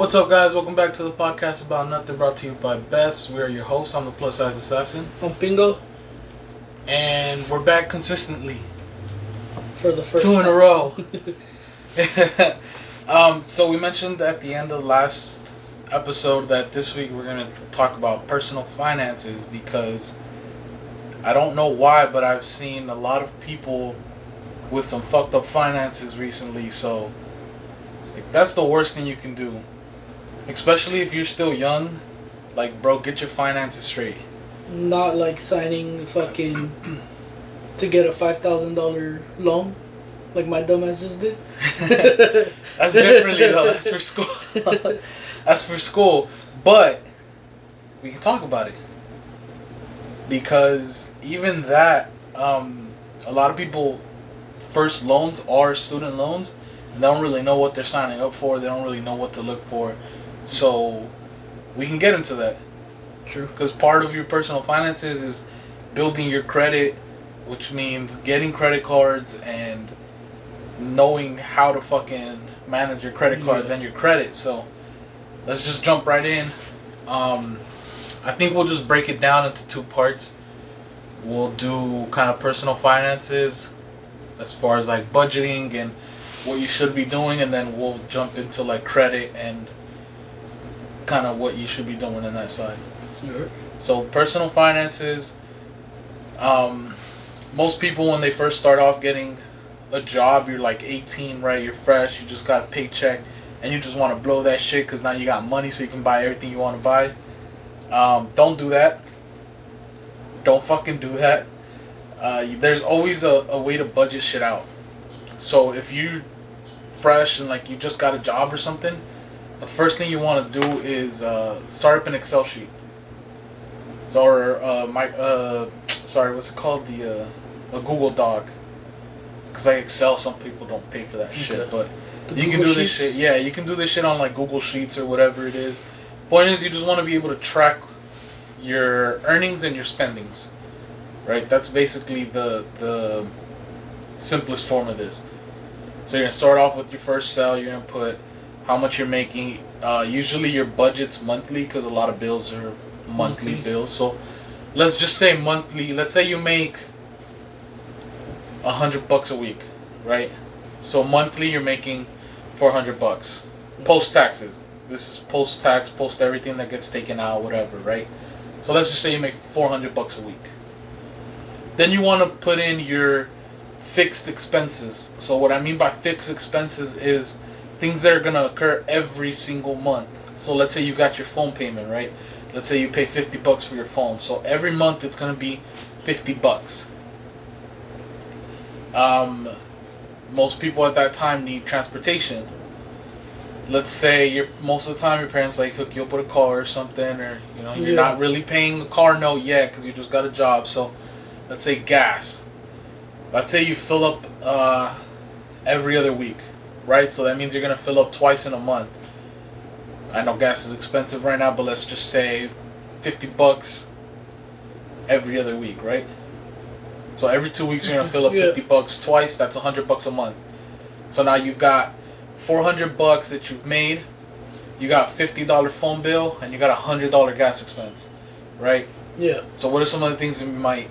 What's up, guys? Welcome back to the podcast about nothing, brought to you by Best. We are your hosts. I'm the plus size assassin, I'm Pingo and we're back consistently. for the first Two in time. a row. So we mentioned at the end of last episode that this week we're gonna talk about personal finances because I don't know why, but I've seen a lot of people with some fucked up finances recently. So that's the worst thing you can do. Especially if you're still young, like, bro, get your finances straight. Not like signing fucking to get a $5,000 loan, like my dumbass just did. That's differently though. That's for school. That's for school. But we can talk about it because even that, a lot of people first loans are student loans, and they don't really know what they're signing up for. They don't really know what to look for. So we can get into that. True. Because part of your personal finances is building your credit, which means getting credit cards and knowing how to fucking manage your credit cards and your credit. So let's just jump right in. I think we'll just break it down into two parts. We'll do kind of personal finances as far as like budgeting and what you should be doing, and then we'll jump into like credit and kind of what you should be doing on that side. Sure. So personal finances, most people when they first start off getting a job, you're like 18, right? You're fresh, you just got a paycheck, and you just want to blow that shit because now you got money so you can buy everything you want to buy. Don't do that. Don't fucking do that. There's always a way to budget shit out. So if you fresh and like you just got a job or something, the first thing you want to do is start up an Excel sheet. Or what's it called? A Google Doc. Because like Excel, some people don't pay for that shit, but you can do this shit. Yeah, you can do this shit on like Google Sheets or whatever it is. Point is, you just want to be able to track your earnings and your spendings, right? That's basically the simplest form of this. So you're gonna start off with your first cell. You're gonna put how much you're making. Usually your budget's monthly because a lot of bills are monthly bills. So let's just say monthly. Let's say you make $100 a week, right? So monthly you're making $400 post taxes. This is post tax, post everything that gets taken out, whatever, right? So let's just say you make $400 a week. Then you want to put in your fixed expenses. So what I mean by fixed expenses is things that are going to occur every single month. So let's say you got your phone payment, right? Let's say you pay $50 for your phone. So every month it's going to be $50. Most people at that time need transportation. Let's say most of the time your parents like hook you up with a car or something, or you're not really paying a car note yet because you just got a job. So let's say gas. Let's say you fill up every other week, right? So that means you're gonna fill up twice in a month. I know gas is expensive right now, but let's just say $50 every other week, right? So every 2 weeks you're gonna fill up $50 twice. That's $100 a month. So now you got $400 that you've made. You got $50 phone bill, and you got $100 gas expense, right? Yeah. So what are some of the things that you might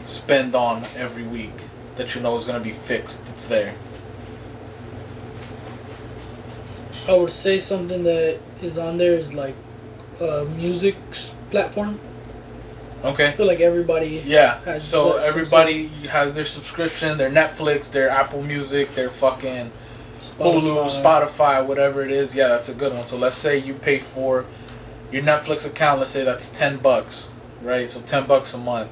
spend on every week that you know is gonna be fixed? It's there. I would say something that is on there is like music platform. Okay. I feel like everybody. Yeah. So everybody has their subscription, their Netflix, their Apple Music, their fucking Hulu, Spotify, whatever it is. Yeah, that's a good one. So let's say you pay for your Netflix account. Let's say that's $10, right? So $10 a month.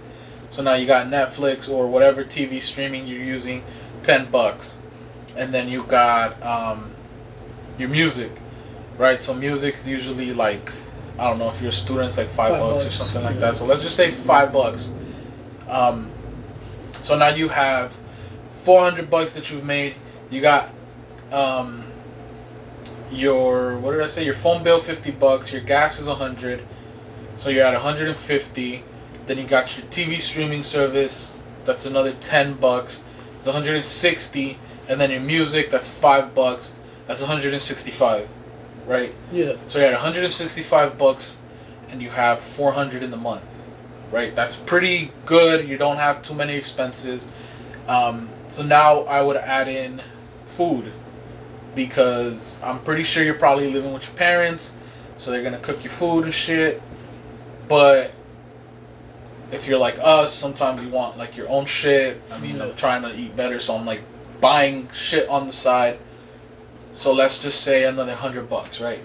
So now you got Netflix or whatever TV streaming you're using, $10, and then you got your music, right? So music's usually like, I don't know, if you're a student, it's like $5 or something like that. So let's just say $5. So now you have $400 that you've made. You got your, what did I say? Your phone bill $50. Your gas is $100. So you're at $150. Then you got your TV streaming service. That's another $10. It's $160. And then your music, that's $5. That's $165. right? Yeah. So you had $165 and you have 400 in the month, right? That's pretty good. You don't have too many expenses. So now I would add in food because I'm pretty sure you're probably living with your parents, so they're gonna cook your food and shit. But if you're like us, sometimes you want like your own shit. I mean, I'm trying to eat better, so I'm like buying shit on the side. So let's just say another $100, right?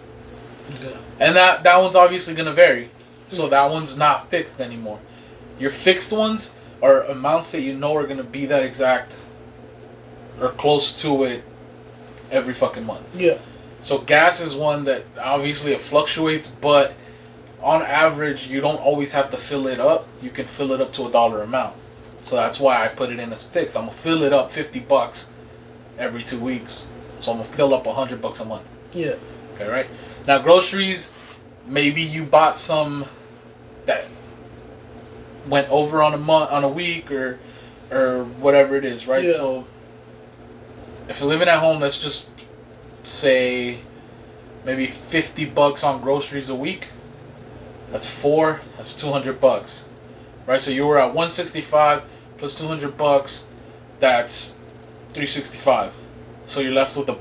Okay. And that one's obviously gonna vary. So that one's not fixed anymore. Your fixed ones are amounts that you know are gonna be that exact or close to it every fucking month. Yeah. So gas is one that obviously it fluctuates, but on average you don't always have to fill it up. You can fill it up to a dollar amount. So that's why I put it in as fixed. I'm gonna fill it up $50 every 2 weeks. So I'm gonna fill up $100 a month. Yeah. Okay, right? Now groceries, maybe you bought some that went over on a week or whatever it is, right? Yeah. So if you're living at home, let's just say maybe $50 on groceries a week. That's $200, right? So you were at 165 plus $200. That's $365. So you're left with a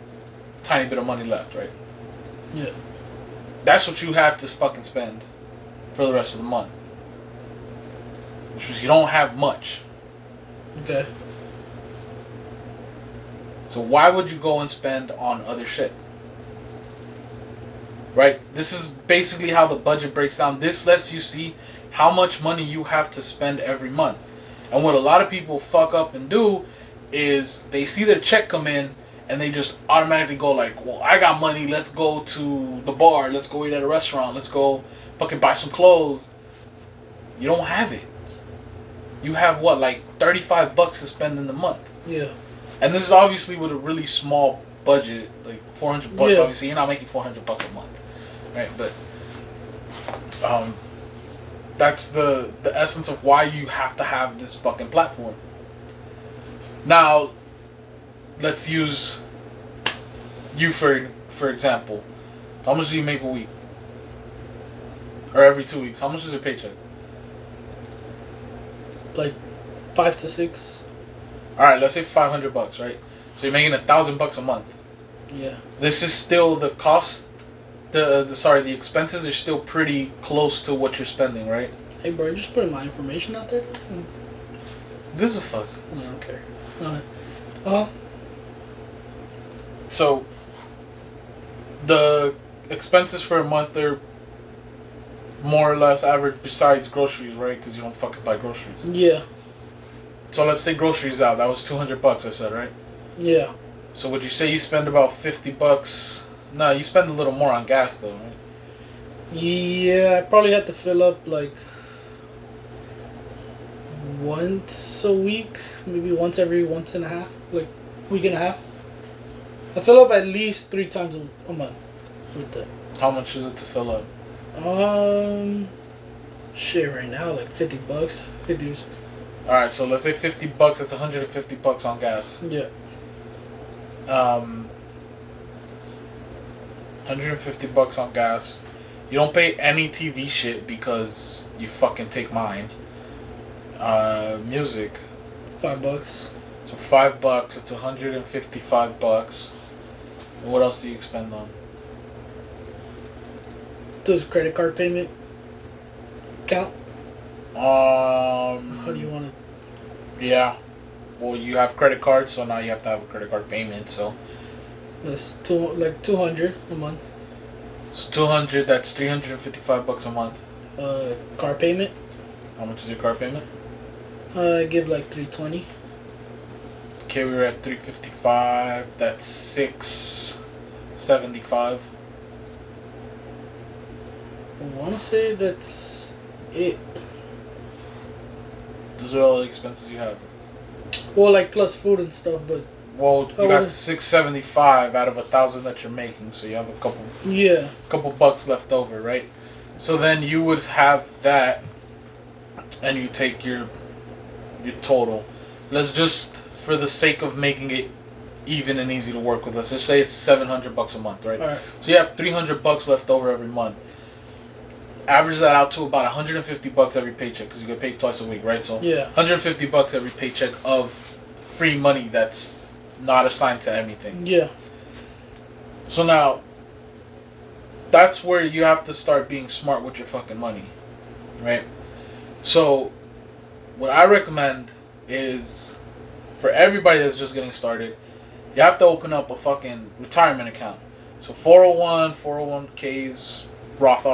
tiny bit of money left, right? Yeah. That's what you have to fucking spend for the rest of the month. Which means you don't have much. Okay. So why would you go and spend on other shit? Right? This is basically how the budget breaks down. This lets you see how much money you have to spend every month. And what a lot of people fuck up and do is they see their check come in and they just automatically go like, well, I got money, let's go to the bar, let's go eat at a restaurant, let's go fucking buy some clothes. You don't have it. You have what, like $35 to spend in the month. Yeah. And this is obviously with a really small budget, like $400. Yeah. Obviously, you're not making $400 a month, right? But that's the essence of why you have to have this fucking platform. Now, let's use you for example. How much do you make a week? Or every 2 weeks? How much is your paycheck? Like 5 to 6. All right, let's say $500, right? So you're making $1,000 a month. Yeah. This is still the cost. The expenses are still pretty close to what you're spending, right? Hey, bro, you're just putting my information out there. Gives a fuck. I don't care. Alright. So the expenses for a month are more or less average besides groceries, right? Because you don't fucking buy groceries. Yeah. So let's say groceries out. That was $200, I said, right? Yeah. So would you say you spend about $50? No, you spend a little more on gas though, right? Yeah, I probably have to fill up like once a week, maybe once and a half, like week and a half. I fill up at least 3 times a month with that. How much is it to fill up? Shit, right now like $50, 50. All right, so let's say $50. That's $150 on gas. Yeah. $150 on gas. You don't pay any TV shit because you fucking take mine. Music. $5. So $5. It's $155. And what else do you expend on? Does credit card payment count? How do you want to? Yeah. Well, you have credit cards, so now you have to have a credit card payment. So That's 200 a month. so 200. That's $355 a month. Car payment. How much is your car payment? I give like 320. Okay, we were at 355. That's 675. I want to say that's it. Those are all the expenses you have. Well, like plus food and stuff, but Well, you got 675 out of 1,000 that you're making, so you have a couple bucks left over, right? So then you would have that, and you take your total. Let's just, for the sake of making it even and easy to work with. Let's just say it's $700 a month, right? All right. So you have $300 left over every month. Average that out to about $150 every paycheck because you get paid twice a week, right? So Yeah. $150 every paycheck of free money that's not assigned to anything. Yeah. So now, that's where you have to start being smart with your fucking money, right? So, what I recommend is for everybody that's just getting started, you have to open up a fucking retirement account. So 401ks, Roth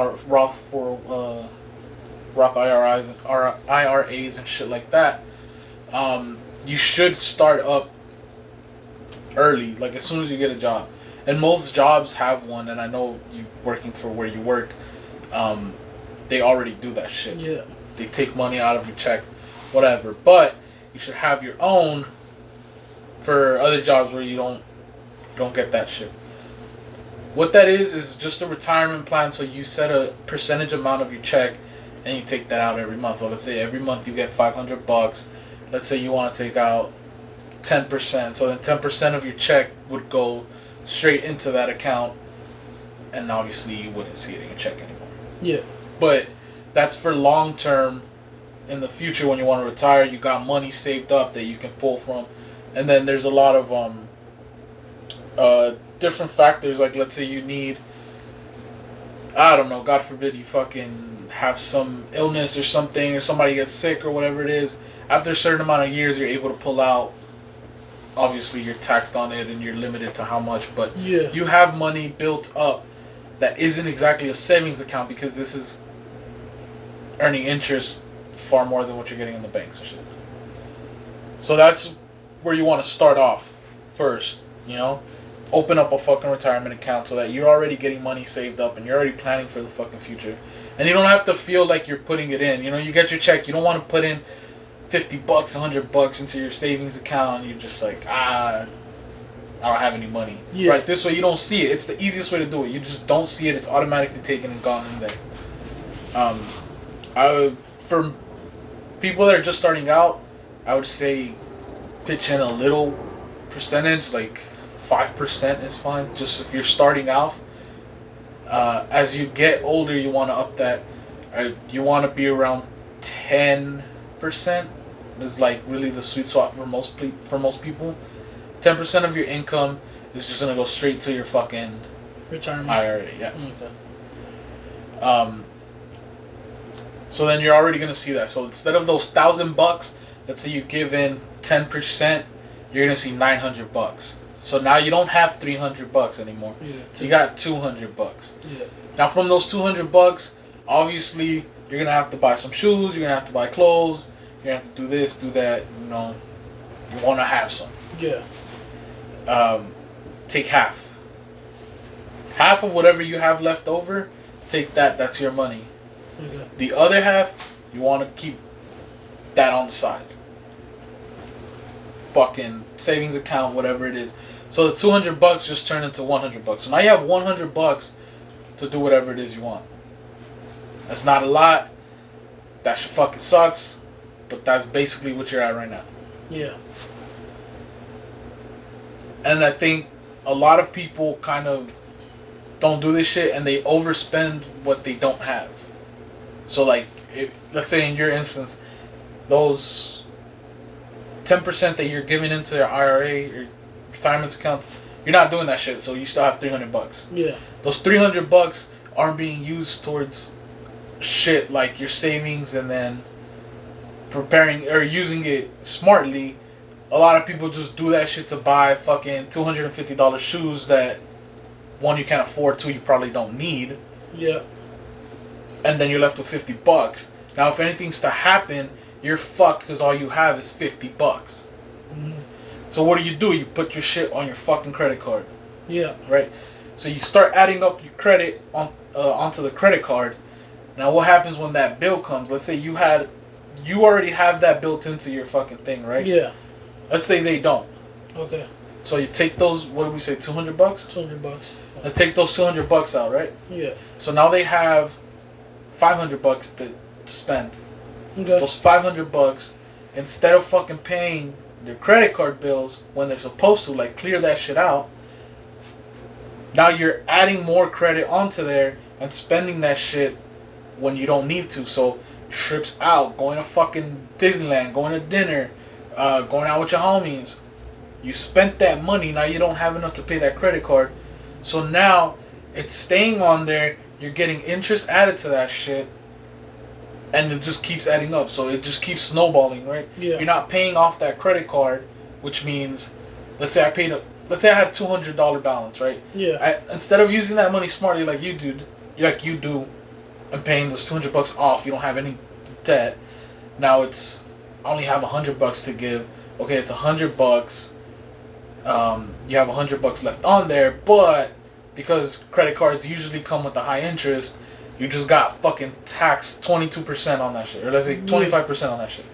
IRAs and shit like that. You should start up early, like as soon as you get a job. And most jobs have one, and I know you working for where you work, they already do that shit. Yeah. They take money out of your check, whatever. But you should have your own for other jobs where you don't get that shit. What that is just a retirement plan. So you set a percentage amount of your check, and you take that out every month. So let's say every month you get $500. Let's say you want to take out 10%. So then 10% of your check would go straight into that account, and obviously you wouldn't see it in your check anymore. Yeah. But that's for long term. In the future, when you want to retire, you got money saved up that you can pull from. And then there's a lot of different factors. Like, let's say you need, I don't know, God forbid you fucking have some illness or something, or somebody gets sick or whatever it is. After a certain amount of years, you're able to pull out. Obviously, you're taxed on it and you're limited to how much, but yeah, you have money built up that isn't exactly a savings account, because this is earning interest far more than what you're getting in the banks and shit. So that's where you want to start off first, you know? Open up a fucking retirement account so that you're already getting money saved up and you're already planning for the fucking future. And you don't have to feel like you're putting it in. You know, you get your check, you don't want to put in $50, $100 into your savings account, and you're just like, I don't have any money. Yeah. Right? This way you don't see it. It's the easiest way to do it. You just don't see it. It's automatically taken and gone in there. For people that are just starting out, I would say pitch in a little percentage, like 5% is fine. Just if you're starting off. As you get older, you want to up that. You want to be around 10%. Is like really the sweet spot for most people. 10% of your income is just gonna go straight to your fucking retirement IRA. Yeah. Okay. So then you're already gonna see that. So instead of those $1,000, let's say you give in 10%, you're gonna see $900. So now you don't have $300 anymore. Yeah. So you got $200. Yeah. Now from those $200, obviously you're gonna have to buy some shoes. You're gonna have to buy clothes. You're gonna have to do this, do that. You know, you want to have some. Yeah. Take half. Half of whatever you have left over, take that. That's your money. Okay. The other half, you want to keep that on the side. Fucking savings account, whatever it is. So the $200 just turned into $100. So now you have $100 to do whatever it is you want. That's not a lot. That shit fucking sucks. But that's basically what you're at right now. Yeah. And I think a lot of people kind of don't do this shit, and they overspend what they don't have. So like, let's say in your instance, those 10% that you're giving into your IRA or retirement account, you're not doing that shit. So you still have $300. Yeah. Those $300 aren't being used towards shit like your savings, and then preparing or using it smartly. A lot of people just do that shit to buy fucking $250 shoes that, one, you can't afford, two, you probably don't need. Yeah. And then you're left with $50. Now, if anything's to happen, you're fucked because all you have is $50. Mm-hmm. So what do? You put your shit on your fucking credit card. Yeah. Right? So you start adding up your credit onto the credit card. Now, what happens when that bill comes? Let's say you already have that built into your fucking thing, right? Yeah. Let's say they don't. Okay. So you take those, what did we say, $200? $200. Let's take those $200 out, right? Yeah. So now they have $500 to spend. Okay. Those $500, instead of fucking paying their credit card bills when they're supposed to, like clear that shit out. Now you're adding more credit onto there and spending that shit when you don't need to. So trips out, going to fucking Disneyland, going to dinner, going out with your homies. You spent that money, now you don't have enough to pay that credit card. So now it's staying on there, you're getting interest added to that shit, and it just keeps adding up. So it just keeps snowballing, right? Yeah. You're not paying off that credit card, which means, let's say I had $200 balance, right? Yeah. Instead of using that money smartly like you do, and paying those $200 off, you don't have any debt. Now I only have $100 to give. Okay, it's $100. You have $100 left on there, but because credit cards usually come with a high interest, you just got fucking taxed 22% on that shit, or let's say 25% on that shit.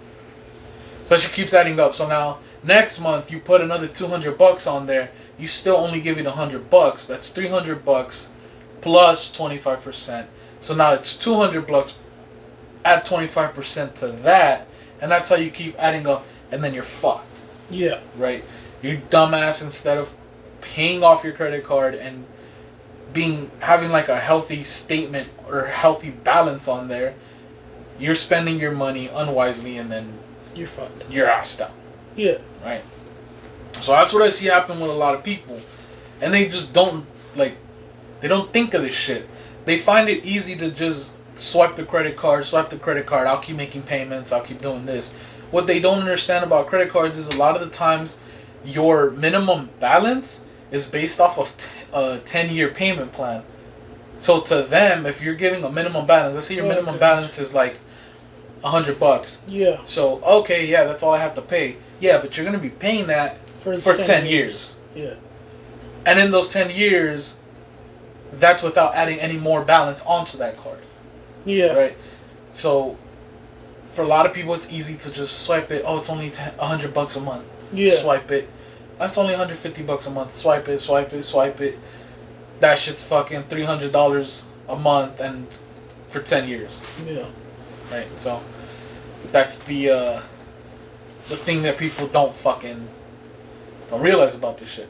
So that shit keeps adding up. So now next month you put another $200 on there. You still only give it $100. That's $300 plus 25%. So now it's $200. Add 25% to that, and that's how you keep adding up, and then you're fucked. Yeah. Right? You dumbass, instead of paying off your credit card and having like a healthy statement or healthy balance on there, you're spending your money unwisely, and then you're fucked. You're assed out. Yeah. Right? So that's what I see happen with a lot of people. And they just don't think of this shit. They find it easy to just swipe the credit card, I'll keep making payments, I'll keep doing this. What they don't understand about credit cards is a lot of the times your minimum balance is based off of a 10-year payment plan. So to them, if you're giving a minimum balance, let's say your minimum balance is like $100. Yeah. So, okay, yeah, that's all I have to pay. Yeah, but you're going to be paying that for 10 years. Yeah. And in those 10 years, that's without adding any more balance onto that card. Yeah. Right? So, for a lot of people, it's easy to just swipe it. Oh, it's only $100 a month. Yeah. Swipe it. That's only $150 a month. Swipe it, swipe it, swipe it. That shit's fucking $300 a month, and for 10 years. Yeah. Right? So, that's the thing that people don't realize about this shit.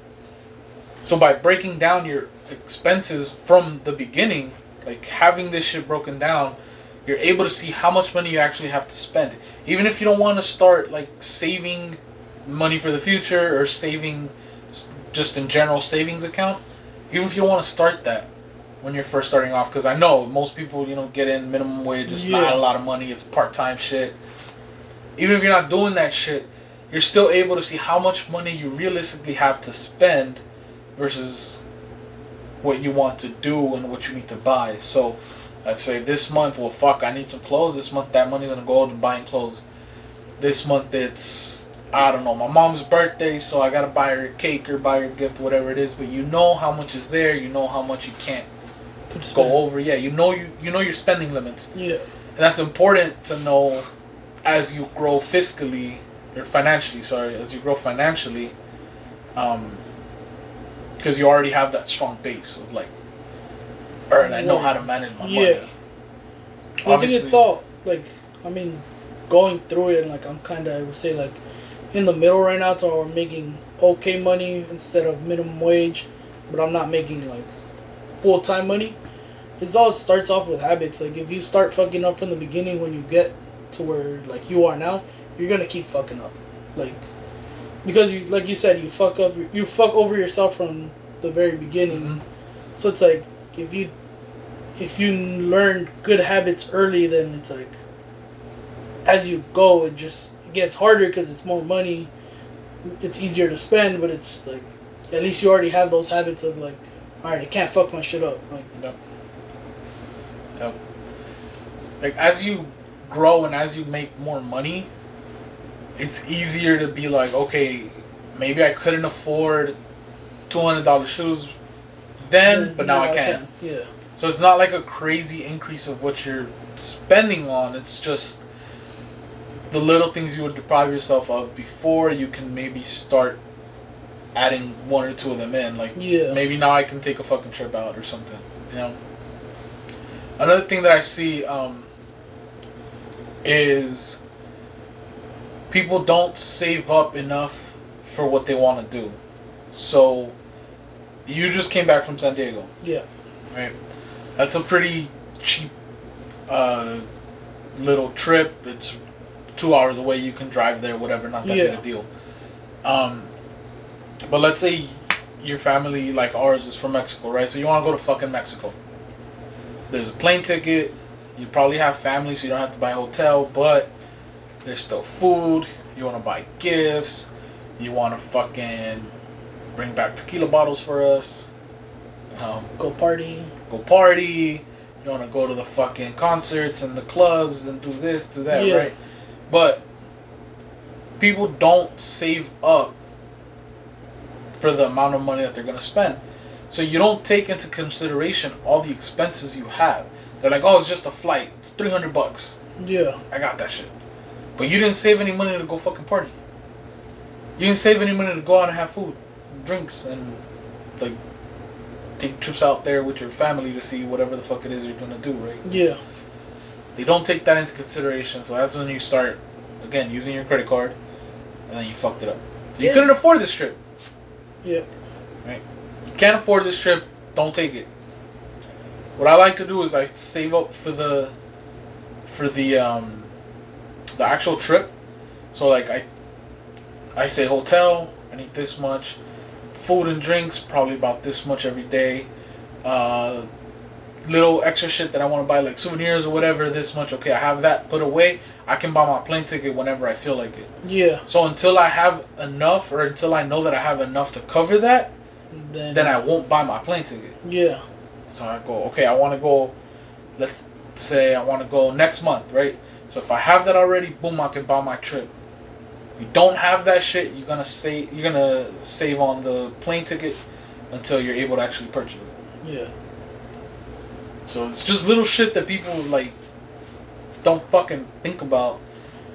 So by breaking down your expenses from the beginning, like having this shit broken down, you're able to see how much money you actually have to spend. Even if you don't want to start like saving money for the future or saving just in general savings account, even if you don't want to start that when you're first starting off, because I know most people, get in minimum wage, it's not a lot of money, it's part-time shit. Even if you're not doing that shit, you're still able to see how much money you realistically have to spend versus what you want to do and what you need to buy. So, let's say this month, I need some clothes. This month, that money's gonna go to buying clothes. This month, it's, I don't know, my mom's birthday, so I gotta buy her a cake or buy her a gift, whatever it is. But you know how much is there. You know how much you can't go over. Yeah, you know your spending limits. Yeah. And that's important to know as you grow fiscally, or financially, as you grow financially, because you already have that strong base of like, I know how to manage my money. I think it's all, going through it, and I'm kind of, I would say, in the middle right now, so I'm making okay money instead of minimum wage, but I'm not making, full-time money. It all starts off with habits. If you start fucking up from the beginning, when you get to where, you are now, you're going to keep fucking up. Because, like you said, you fuck over yourself from the very beginning. Mm-hmm. So it's if you learn good habits early, then it's as you go, it gets harder because it's more money. It's easier to spend, but it's at least you already have those habits of alright, I can't fuck my shit up. Yep. As you grow and as you make more money, it's easier to be okay, maybe I couldn't afford $200 shoes then, but now I can. Yeah. So it's not a crazy increase of what you're spending on. It's just the little things you would deprive yourself of before you can maybe start adding one or two of them in. Maybe now I can take a fucking trip out or something. Another thing that I see is people don't save up enough for what they want to do. So, you just came back from San Diego. Yeah. Right? That's a pretty cheap little trip. It's 2 hours away. You can drive there, whatever. Not that big a deal. But let's say your family, like ours, is from Mexico, right? So you want to go to fucking Mexico. There's a plane ticket. You probably have family, so you don't have to buy a hotel, but there's still food. You want to buy gifts. You want to fucking bring back tequila bottles for us. Go party. Go party. You want to go to the fucking concerts and the clubs and do this, do that, right? But people don't save up for the amount of money that they're going to spend. So you don't take into consideration all the expenses you have. They're like, oh, it's just a flight. It's $300. Yeah. I got that shit. But you didn't save any money to go fucking party. You didn't save any money to go out and have food and drinks and like take trips out there with your family to see whatever the fuck it is you're gonna do, right? Yeah. They don't take that into consideration, so that's when you start again using your credit card and then you fucked it up. So you couldn't afford this trip. Yeah. Right? You can't afford this trip, don't take it. What I like to do is I save up for the actual trip. So like I say hotel, I need this much. Food and drinks, probably about this much every day. Little extra shit that I want to buy, like souvenirs or whatever, this much. Okay, I have that put away. I can buy my plane ticket whenever I feel like it. Yeah. So until I have enough, or until I know that I have enough to cover that, then I won't buy my plane ticket. Yeah. So I go, okay, I want to go, let's say I want to go next month, right? So if I have that already, boom, I can buy my trip. You don't have that shit, you're gonna save on the plane ticket until you're able to actually purchase it. Yeah. So it's just little shit that people like don't fucking think about.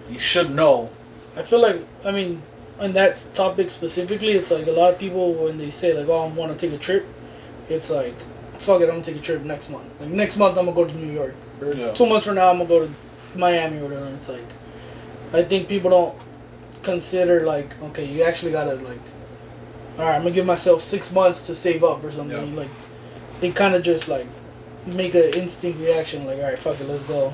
You should know. I feel like, I mean, on that topic specifically, it's like a lot of people when they say like, oh, I want to take a trip, it's like, fuck it, I'm gonna take a trip next month. Like next month I'm gonna go to New York, or 2 months from now I'm gonna go to Miami or whatever. It's like, I think people don't consider like, okay, you actually gotta like, all right, I'm gonna give myself 6 months to save up or something. Like, they kind of just like make an instinct reaction, like, all right, fuck it, let's go.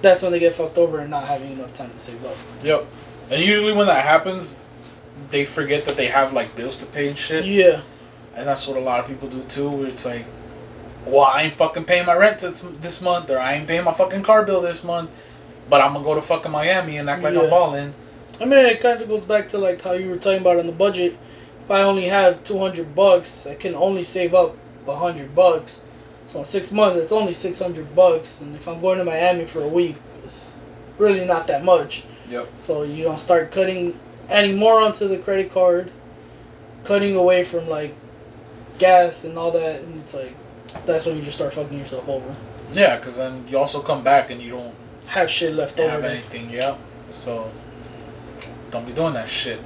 That's when they get fucked over and not having enough time to save up. Yep. And usually when that happens, they forget that they have like bills to pay and shit. Yeah. And that's what a lot of people do too, where it's like, well, I ain't fucking paying my rent this month, or I ain't paying my fucking car bill this month, but I'm gonna go to fucking Miami and act like I'm balling. I mean, it kind of goes back to like how you were talking about on the budget. If I only have $200, I can only save up $100. So in 6 months, it's only $600. And if I'm going to Miami for a week, it's really not that much. Yep. So you don't start adding more onto the credit card, cutting away from like gas and all that, and it's like that's when you just start fucking yourself over. Yeah, because then you also come back and you don't have shit left over. Have anything? Yeah. So don't be doing that shit.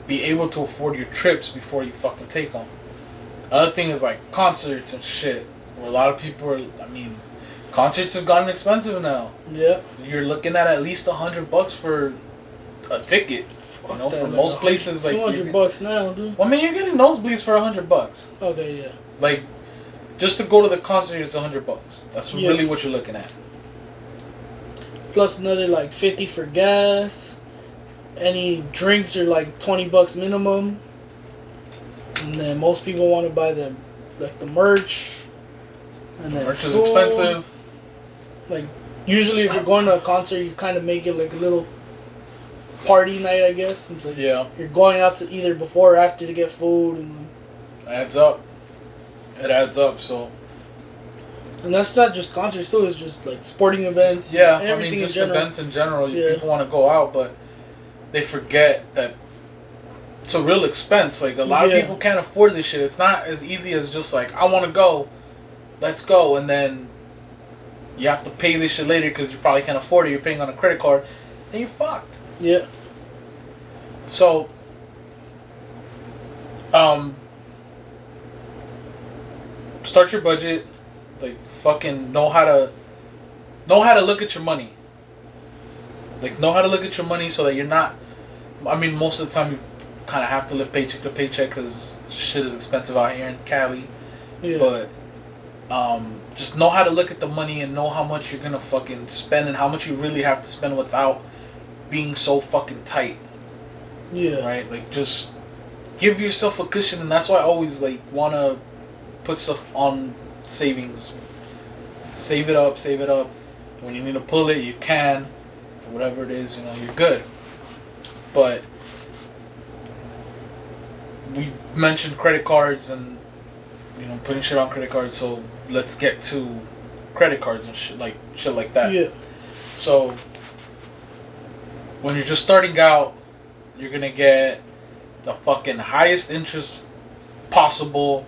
Be able to afford your trips before you fucking take them. Other thing is like concerts and shit, where a lot of people are. I mean, concerts have gotten expensive now. Yeah. You're looking at least $100 for a ticket. You know, for most places, like $200 now, dude. Well, I mean, you're getting nosebleeds for $100. Okay, yeah. Like, just to go to the concert, it's $100. That's really what you're looking at. Plus another like 50 for gas. Any drinks are like $20 minimum. And then most people want to buy the merch. And then merch is expensive. Like, usually if you're going to a concert, you kind of make it like a little party night, I guess. It's like you're going out to either before or after to get food. And adds up. It adds up, so. And that's not just concerts too, it's just like sporting events. Yeah, I mean, just events in general. People want to go out, but they forget that it's a real expense. Like, a lot of people can't afford this shit. It's not as easy as just like, I want to go, let's go, and then you have to pay this shit later because you probably can't afford it. You're paying on a credit card, and you're fucked. Yeah. So, start your budget. Like, fucking know how to look at your money. Like, know how to look at your money so that you're not I mean, most of the time you kind of have to live paycheck to paycheck because shit is expensive out here in Cali. Yeah. But just know how to look at the money and know how much you're gonna fucking spend and how much you really have to spend without being so fucking tight. Yeah. Right? Like, just give yourself a cushion, and that's why I always, like, want to put stuff on savings. Save it up. When you need to pull it, you can. For whatever it is, you know, you're good. But we mentioned credit cards and, you know, putting shit on credit cards, so let's get to credit cards and shit like that. Yeah. So when you're just starting out, you're gonna get the fucking highest interest possible,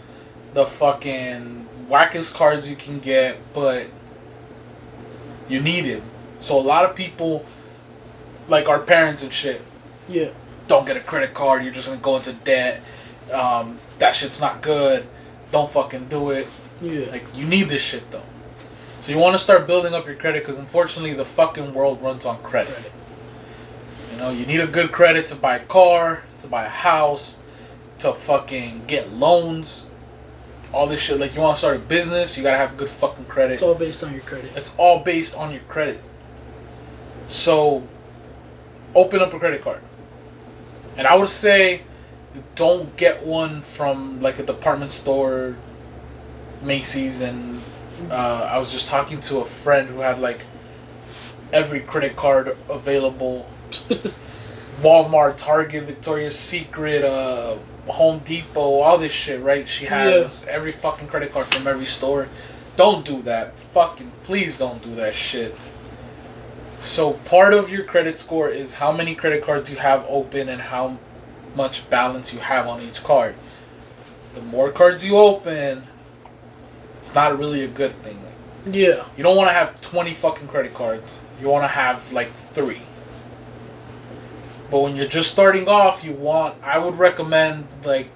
the fucking wackest cards you can get, but you need it. So a lot of people, like our parents and shit, yeah, don't get a credit card. You're just gonna go into debt. That shit's not good. Don't fucking do it. Yeah. Like, you need this shit though. So you want to start building up your credit because unfortunately the fucking world runs on credit. You know, you need a good credit to buy a car, to buy a house, to fucking get loans, all this shit. Like, you want to start a business, you gotta have good fucking credit. It's all based on your credit. It's all based on your credit. So, open up a credit card. And I would say, don't get one from like a department store, Macy's, and I was just talking to a friend who had like every credit card available. Walmart, Target, Victoria's Secret, Home Depot, all this shit, right? She has every fucking credit card from every store. Don't do that. Fucking please don't do that shit. So part of your credit score is how many credit cards you have open and how much balance you have on each card. The more cards you open, it's not really a good thing. Yeah. You don't want to have 20 fucking credit cards. You want to have like 3. But when you're just starting off, I would recommend like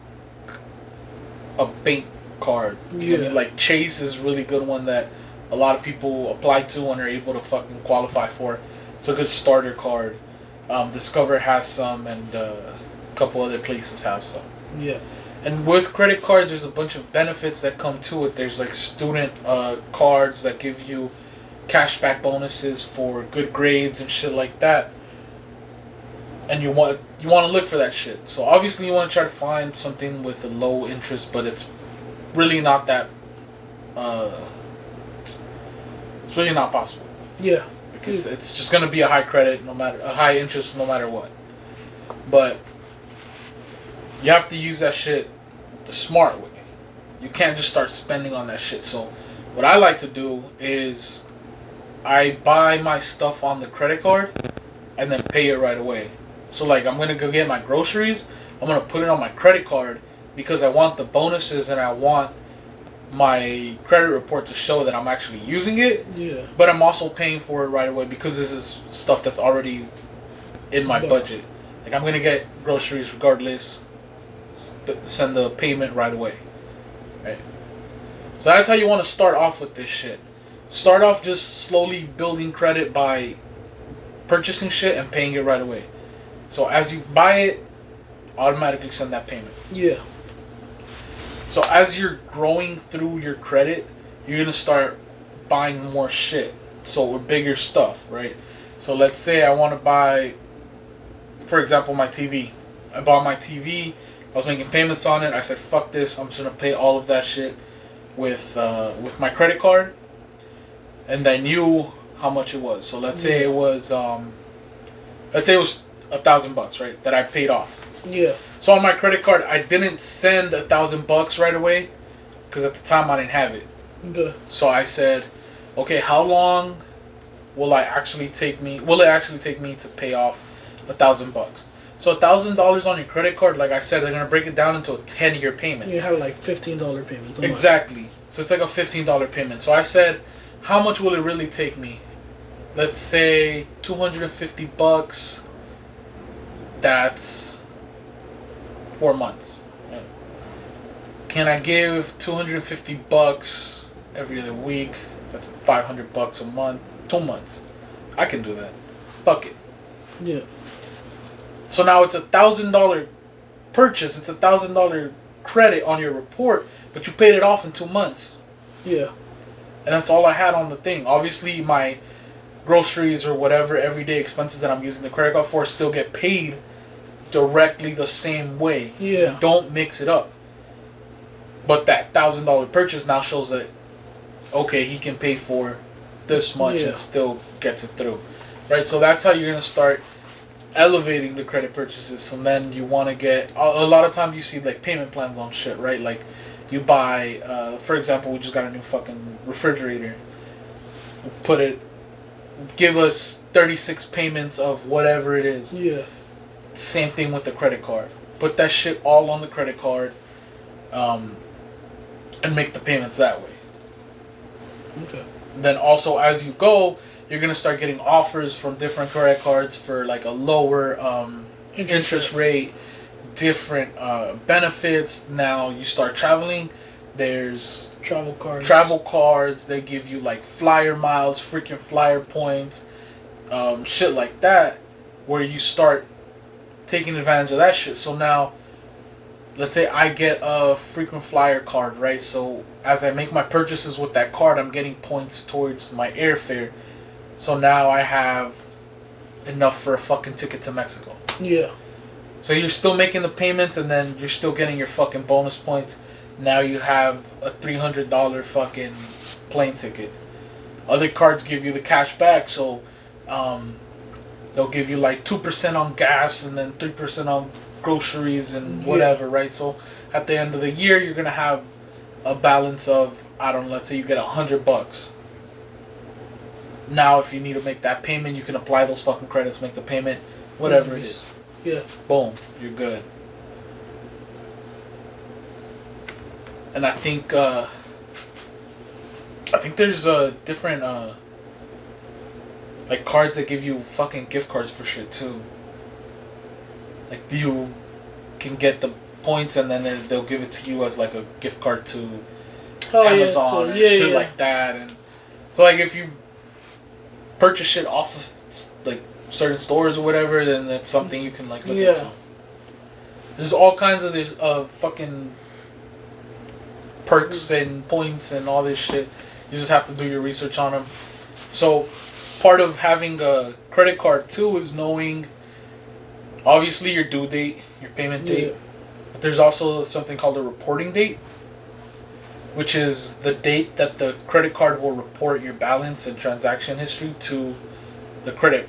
a bank card. Yeah. I mean, like Chase is a really good one that a lot of people apply to and are able to fucking qualify for. It's a good starter card. Discover has some, and a couple other places have some. Yeah. And with credit cards, there's a bunch of benefits that come to it. There's like student cards that give you cashback bonuses for good grades and shit like that. And you want to look for that shit. So obviously you want to try to find something with a low interest, but it's really not that. It's really not possible. Yeah. It's just gonna be a high credit, a high interest, no matter what. But you have to use that shit the smart way. You can't just start spending on that shit. So what I like to do is I buy my stuff on the credit card and then pay it right away. So like, I'm gonna go get my groceries, I'm gonna put it on my credit card because I want the bonuses and I want my credit report to show that I'm actually using it. Yeah. But I'm also paying for it right away because this is stuff that's already in my budget. Like, I'm gonna get groceries regardless. Send the payment right away. Right. So that's how you want to start off with this shit. Start off just slowly building credit by purchasing shit and paying it right away. So as you buy it, automatically send that payment. Yeah. So as you're growing through your credit, you're gonna start buying more shit. So with bigger stuff, right? So let's say I want to buy, for example, my TV. I bought my TV. I was making payments on it. I said, "Fuck this! I'm just gonna pay all of that shit with my credit card." And I knew how much it was. So let's say it was $1,000, right? That I paid off. Yeah. So on my credit card, I didn't send $1,000 right away because at the time I didn't have it. Okay. So I said, "Okay, how long will it actually take me to pay off $1,000?" So $1,000 on your credit card, like I said, they're gonna break it down into a 10-year payment. You have like $15 payment. Exactly. So it's like a $15 payment. So I said, how much will it really take me? Let's say $250. That's 4 months. Can I give $250 every other week? That's $500 a month. 2 months. I can do that. Fuck it. Yeah. So now it's $1,000 purchase. It's $1,000 credit on your report, but you paid it off in 2 months. Yeah. And that's all I had on the thing. Obviously, my groceries or whatever everyday expenses that I'm using the credit card for still get paid directly the same way. Yeah. You don't mix it up. But that $1,000 purchase now shows that, okay, he can pay for this much and still gets it through. Right? So that's how you're going to start elevating the credit purchases. So then you want to get, a lot of times you see like payment plans on shit, right? Like you buy, for example, we just got a new fucking refrigerator. Give us 36 payments of whatever it is. Yeah. Same thing with the credit card. Put that shit all on the credit card, and make the payments that way. Okay. Then also as you go, you're gonna start getting offers from different credit cards for like a lower interest rate, different benefits. Now you start traveling. There's travel cards. They give you like flyer miles, freaking flyer points, shit like that, where you start taking advantage of that shit. So now, let's say I get a frequent flyer card, right? So as I make my purchases with that card, I'm getting points towards my airfare. So now I have enough for a fucking ticket to Mexico. Yeah. So you're still making the payments, and then you're still getting your fucking bonus points. Now you have a $300 fucking plane ticket. Other cards give you the cash back, so they'll give you like 2% on gas and then 3% on groceries and whatever, right? So at the end of the year, you're gonna have a balance of, I don't know, let's say you get $100. Now, if you need to make that payment, you can apply those fucking credits, make the payment, whatever it is. Yeah. Boom, you're good. And I think there's different like cards that give you fucking gift cards for shit too. Like you can get the points and then they'll give it to you as like a gift card to Amazon and shit like that. And so like if you purchase shit off of like certain stores or whatever, then that's something you can like look into. There's all kinds of this fucking perks and points and all this shit. You just have to do your research on them. So part of having a credit card too is knowing obviously your due date, your payment date. But there's also something called a reporting date, which is the date that the credit card will report your balance and transaction history to the credit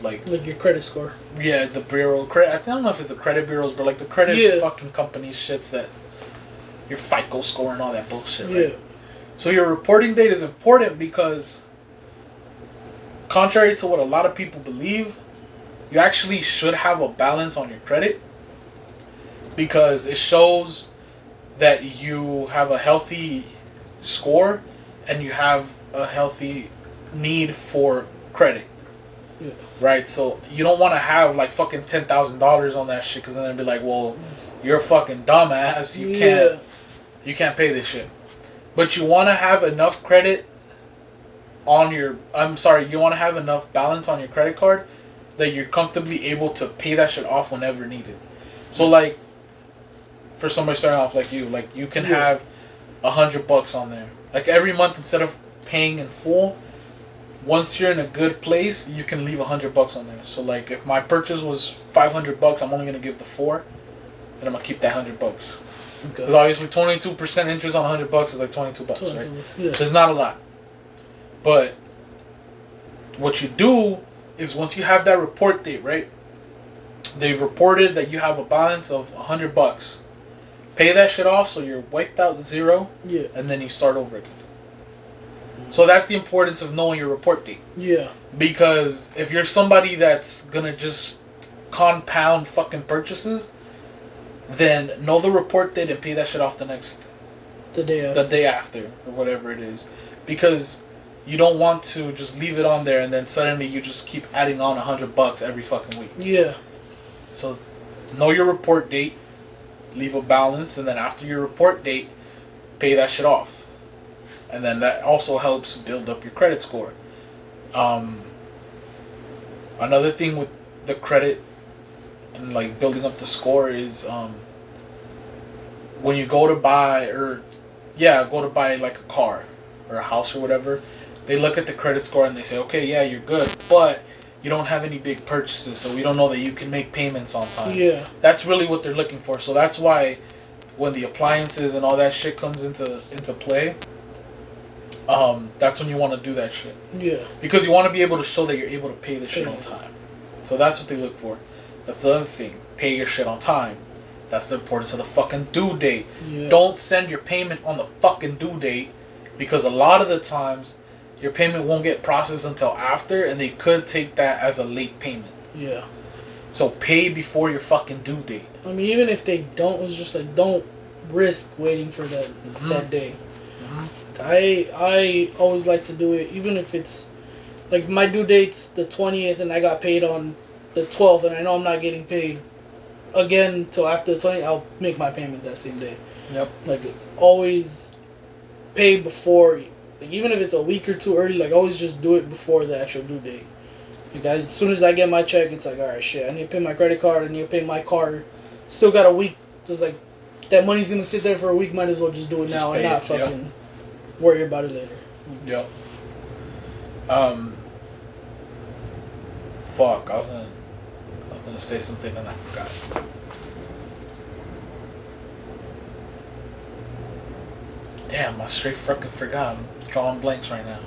like your credit score. Yeah, the bureau credit. I don't know if it's the credit bureaus, but like the credit fucking company shits that your FICO score and all that bullshit, right? Yeah. So your reporting date is important because, contrary to what a lot of people believe, you actually should have a balance on your credit because it shows that you have a healthy score and you have a healthy need for credit. Yeah. Right? So you don't want to have like fucking $10,000 on that shit because then they'd be like, well, you're a fucking dumbass. You can't pay this shit. But you want to have enough credit on your... you want to have enough balance on your credit card that you're comfortably able to pay that shit off whenever needed. So, like, for somebody starting off like you can have $100 on there. Like, every month, instead of paying in full, once you're in a good place, you can leave $100 on there. So, like, if my purchase was $500, I'm only going to give the $4, and I'm going to keep that $100. Because obviously 22% interest on $100 is like $22, right? Yeah. So it's not a lot. But what you do is once you have that report date, right? They've reported that you have a balance of $100. Pay that shit off so you're wiped out to zero. Yeah. And then you start over again. So that's the importance of knowing your report date. Yeah. Because if you're somebody that's gonna just compound fucking purchases, then know the report date and pay that shit off the day after or whatever it is, because you don't want to just leave it on there and then suddenly you just keep adding on $100 every fucking week. Yeah. So know your report date, leave a balance, and then after your report date, pay that shit off, and then that also helps build up your credit score. Another thing with the credit and like building up the score is when you go to buy like a car or a house or whatever, they look at the credit score and they say, okay, yeah, you're good, but you don't have any big purchases, so we don't know that you can make payments on time. Yeah. That's really what they're looking for. So that's why when the appliances and all that shit comes into play, that's when you want to do that shit. Yeah. Because you want to be able to show that you're able to pay the shit on time. So that's what they look for. That's the other thing. Pay your shit on time. That's the importance of the fucking due date. Yeah. Don't send your payment on the fucking due date, because a lot of the times your payment won't get processed until after, and they could take that as a late payment. Yeah. So pay before your fucking due date. I mean, even if they don't, it's just like, don't risk waiting for that that day. Mm-hmm. I always like to do it, even if it's like my due date's the 20th and I got paid on the 12th, and I know I'm not getting paid again till after the 20th. I'll make my payment that same day. Yep. Like, always pay before, like, even if it's a week or two early, like, always just do it before the actual due date. Like, as soon as I get my check, it's like, alright, shit, I need to pay my credit card, I need to pay my car. Still got a week. Just like, that money's gonna sit there for a week, might as well just do it now and not fucking worry about it later. Yep. Fuck, I was gonna say something and I forgot. Damn, I straight fucking forgot. I'm drawing blanks right now.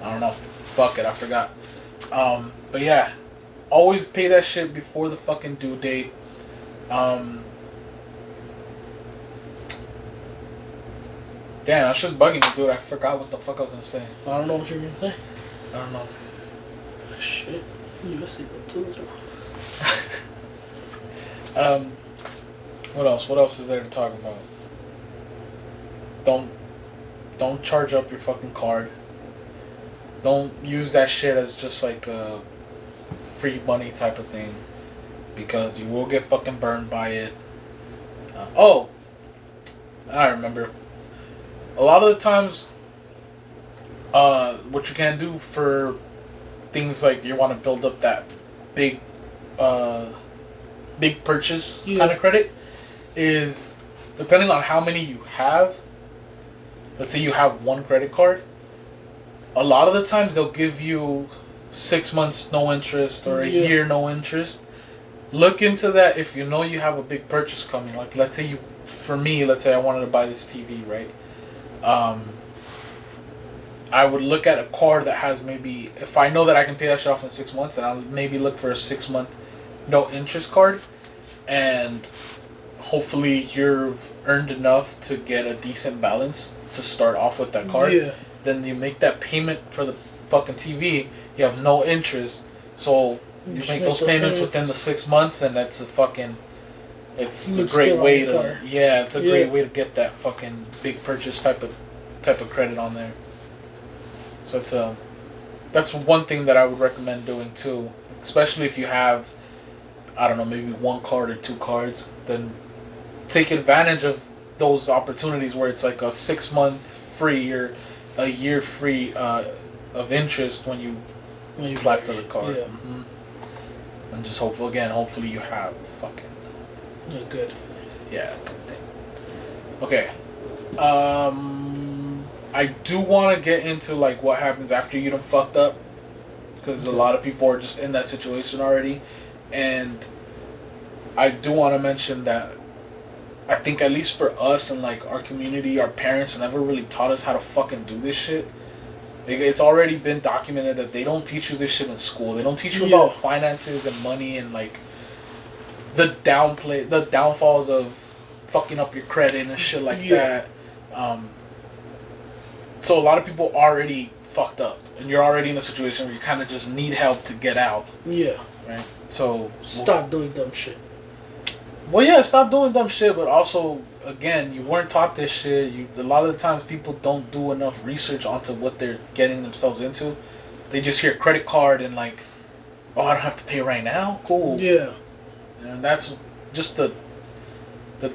I don't know. Fuck it, I forgot. But yeah, always pay that shit before the fucking due date. Damn, that's just bugging me, dude. I forgot what the fuck I was gonna say. I don't know what you're gonna say. I don't know. Shit. USC tools. What else? What else is there to talk about? Don't charge up your fucking card. Don't use that shit as just like a free money type of thing, because you will get fucking burned by it. I remember. A lot of the times, what you can do for things like you want to build up that big purchase kind of credit is, depending on how many you have. Let's say you have one credit card. A lot of the times they'll give you 6 months no interest or a year no interest. Look into that if you know you have a big purchase coming. Like, let's say I wanted to buy this TV, right? I would look at a card that has maybe, if I know that I can pay that shit off in 6 months, then I'll maybe look for a 6 month no interest card, and hopefully you've earned enough to get a decent balance to start off with that card. Yeah. Then you make that payment for the fucking TV. You have no interest, so you make those payments within the 6 months, and that's a fucking. It's a great way to. Yeah, it's a great way to get that fucking big purchase type of credit on there. So that's one thing that I would recommend doing too, especially if you have, I don't know, maybe one card or two cards. Then take advantage of those opportunities where it's like a 6 month free or a year free of interest when you apply for the card. Yeah. Mm-hmm. And just hopefully you have fucking. Yeah, good. Yeah, good thing. Okay. I do want to get into like what happens after you done fucked up, because a lot of people are just in that situation already, and I do want to mention that I think at least for us and like our community, our parents never really taught us how to fucking do this shit. Like, it's already been documented that they don't teach you this shit in school. They don't teach you about finances and money and like the downfalls of fucking up your credit and shit like that. So a lot of people already fucked up, and you're already in a situation where you kind of just need help to get out. Yeah. Right. So stop doing dumb shit. Well, yeah, stop doing dumb shit, but also, again, you weren't taught this shit. A lot of the times people don't do enough research onto what they're getting themselves into. They just hear credit card and like, oh, I don't have to pay right now? Cool. Yeah. And that's just the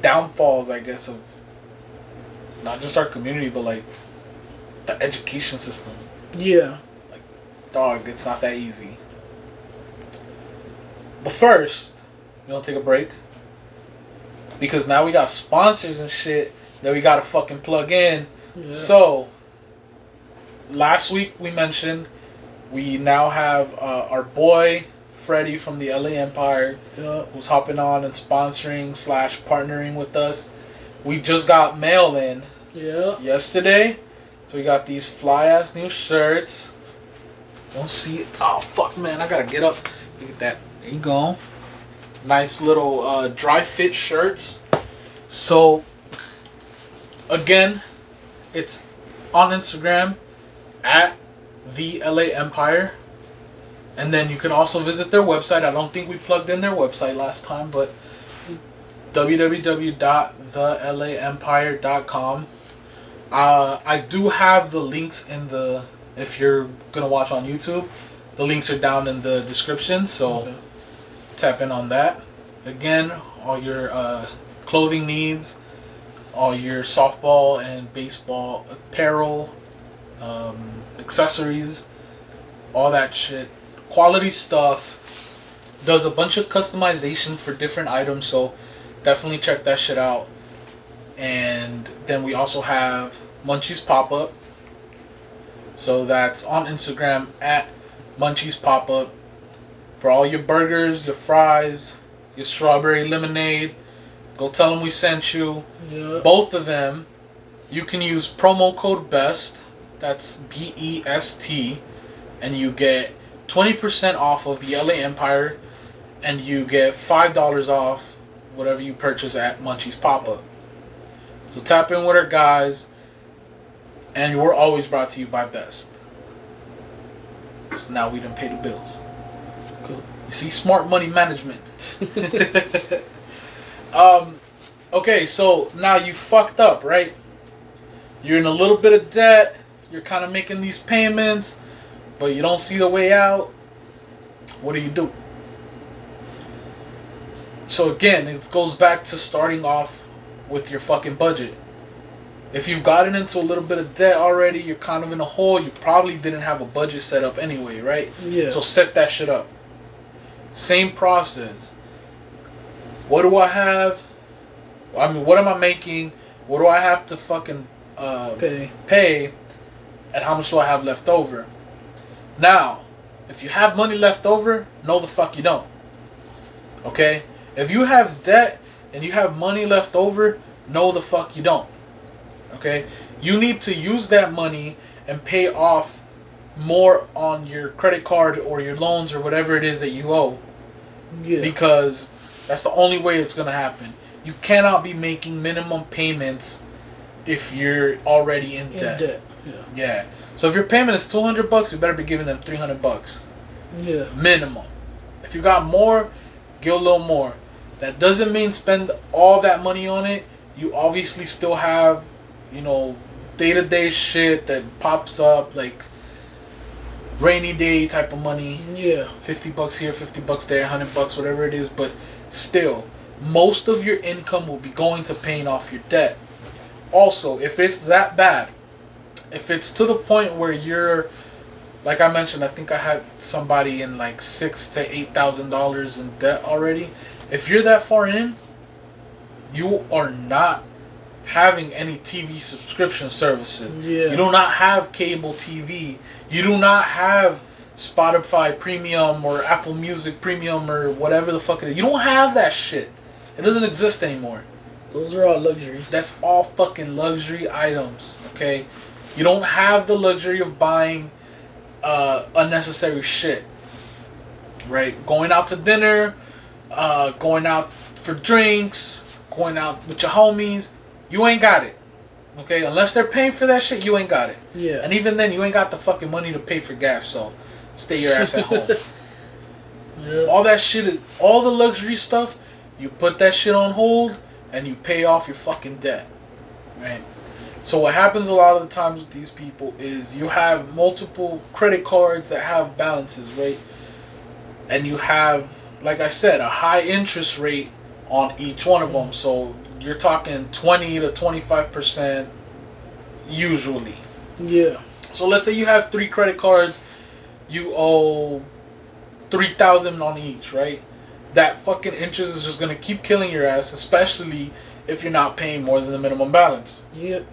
downfalls, I guess, of not just our community, but like the education system. Yeah. Dog, it's not that easy. But first, we're gonna take a break. Because now we got sponsors and shit that we gotta fucking plug in. Yeah. So, last week we mentioned we now have our boy Freddie from the LA Empire, who's hopping on and sponsoring / partnering with us. We just got mail in yesterday. So we got these fly ass new shirts. Don't see it. Oh fuck, man! I gotta get up. Look at that. There you go. Nice little dry fit shirts. So again, it's on Instagram at the LA Empire, and then you can also visit their website. I don't think we plugged in their website last time, but www.thelaempire.com. I do have the links in the, if you're gonna watch on YouTube, the links are down in the description, so tap in on that. Again, all your clothing needs, all your softball and baseball apparel, accessories, all that shit, quality stuff. Does a bunch of customization for different items, so definitely check that shit out. And then we also have Munchies Pop-Up. So that's on Instagram at Munchies Pop-Up. For all your burgers, your fries, your strawberry lemonade, go tell them we sent you. Yeah. Both of them, you can use promo code BEST. That's BEST. And you get 20% off of the LA Empire. And you get $5 off whatever you purchase at Munchies Pop-Up. So tap in with our guys, and we're always brought to you by Best. So now we done pay the bills. Cool. You see, smart money management. Okay, so now you fucked up, right? You're in a little bit of debt. You're kind of making these payments, but you don't see the way out. What do? So again, it goes back to starting off with your fucking budget. If you've gotten into a little bit of debt already, you're kind of in a hole. You probably didn't have a budget set up anyway, right? Yeah. So set that shit up. Same process. What do I have? I mean, what am I making? What do I have to fucking pay? And how much do I have left over? Now, if you have money left over, no the fuck you don't. Okay? If you have debt and you have money left over, no the fuck you don't. Okay? You need to use that money and pay off more on your credit card or your loans or whatever it is that you owe. Yeah. Because that's the only way it's going to happen. You cannot be making minimum payments if you're already in debt. Yeah. So if your payment is $200, you better be giving them $300. Yeah. Minimum. If you got more, give a little more. That doesn't mean spend all that money on it. You obviously still have, day-to-day shit that pops up, like rainy day type of money. Yeah. $50 here, $50 there, $100, whatever it is. But still, most of your income will be going to paying off your debt. Also, if it's that bad, if it's to the point where you're, like I mentioned, I think I had somebody in like $6,000 to $8,000 in debt already. If you're that far in, you are not having any TV subscription services. Yeah. You do not have cable TV. You do not have Spotify Premium or Apple Music Premium or whatever the fuck it is. You don't have that shit. It doesn't exist anymore. Those are all luxuries. That's all fucking luxury items, okay? You don't have the luxury of buying unnecessary shit, right? Going out to dinner, going out for drinks, going out with your homies, you ain't got it, okay? Unless they're paying for that shit, you ain't got it. Yeah. And even then, you ain't got the fucking money to pay for gas, so stay your ass at home. Yeah. All that shit is, all the luxury stuff, you put that shit on hold and you pay off your fucking debt, right? So what happens a lot of the times with these people is you have multiple credit cards that have balances, right? And you have, like I said, a high interest rate on each one of them. So you're talking 20 to 25% usually. Yeah. So let's say you have 3 credit cards you owe $3,000 on each, right? That fucking interest is just gonna keep killing your ass, especially if you're not paying more than the minimum balance. Yep.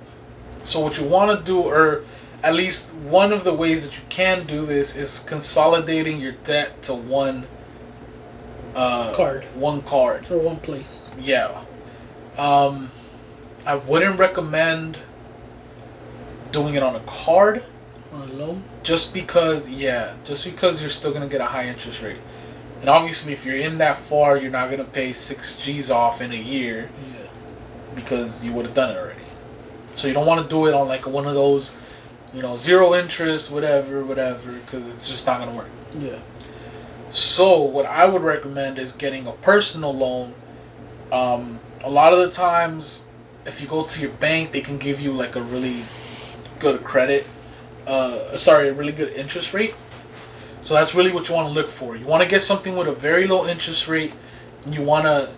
So what you want to do, or at least one of the ways that you can do this, is consolidating your debt to one card. One card. Or one place. Yeah. I wouldn't recommend doing it on a card. On a loan? Just because you're still going to get a high interest rate. And obviously, if you're in that far, you're not going to pay 6 G's off in a year. Yeah. Because you would have done it already. So you don't want to do it on like one of those, 0 interest, whatever, because it's just not going to work. Yeah. So what I would recommend is getting a personal loan. A lot of the times, if you go to your bank, they can give you like a really good a really good interest rate. So that's really what you want to look for. You want to get something with a very low interest rate, and you want to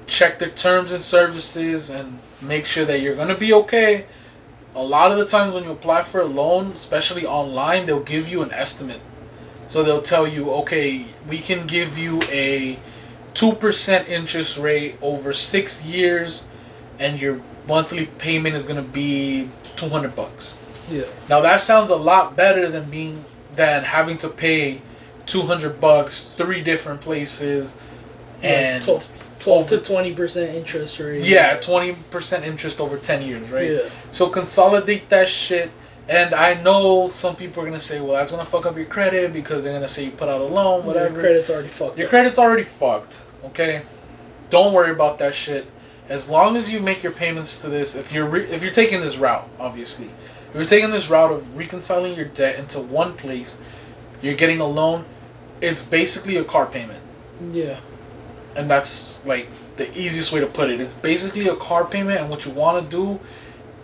check their terms and services and make sure that you're going to be okay. A lot of the times when you apply for a loan, especially online, they'll give you an estimate. So they'll tell you, okay, we can give you a 2% interest rate over 6 years, and your monthly payment is going to be $200. Yeah. Now that sounds a lot better than having to pay $200 3 different places, and 12 to 20% interest rate. Yeah, 20% interest over 10 years, right? Yeah. So consolidate that shit. And I know some people are going to say, well, that's going to fuck up your credit because they're going to say you put out a loan, whatever. Your credit's already fucked. Your credit's already fucked, okay? Don't worry about that shit. As long as you make your payments to this, if you're taking this route, obviously. If you're taking this route of reconciling your debt into one place, you're getting a loan, it's basically a car payment. Yeah. And that's like the easiest way to put it. It's basically a car payment, and what you want to do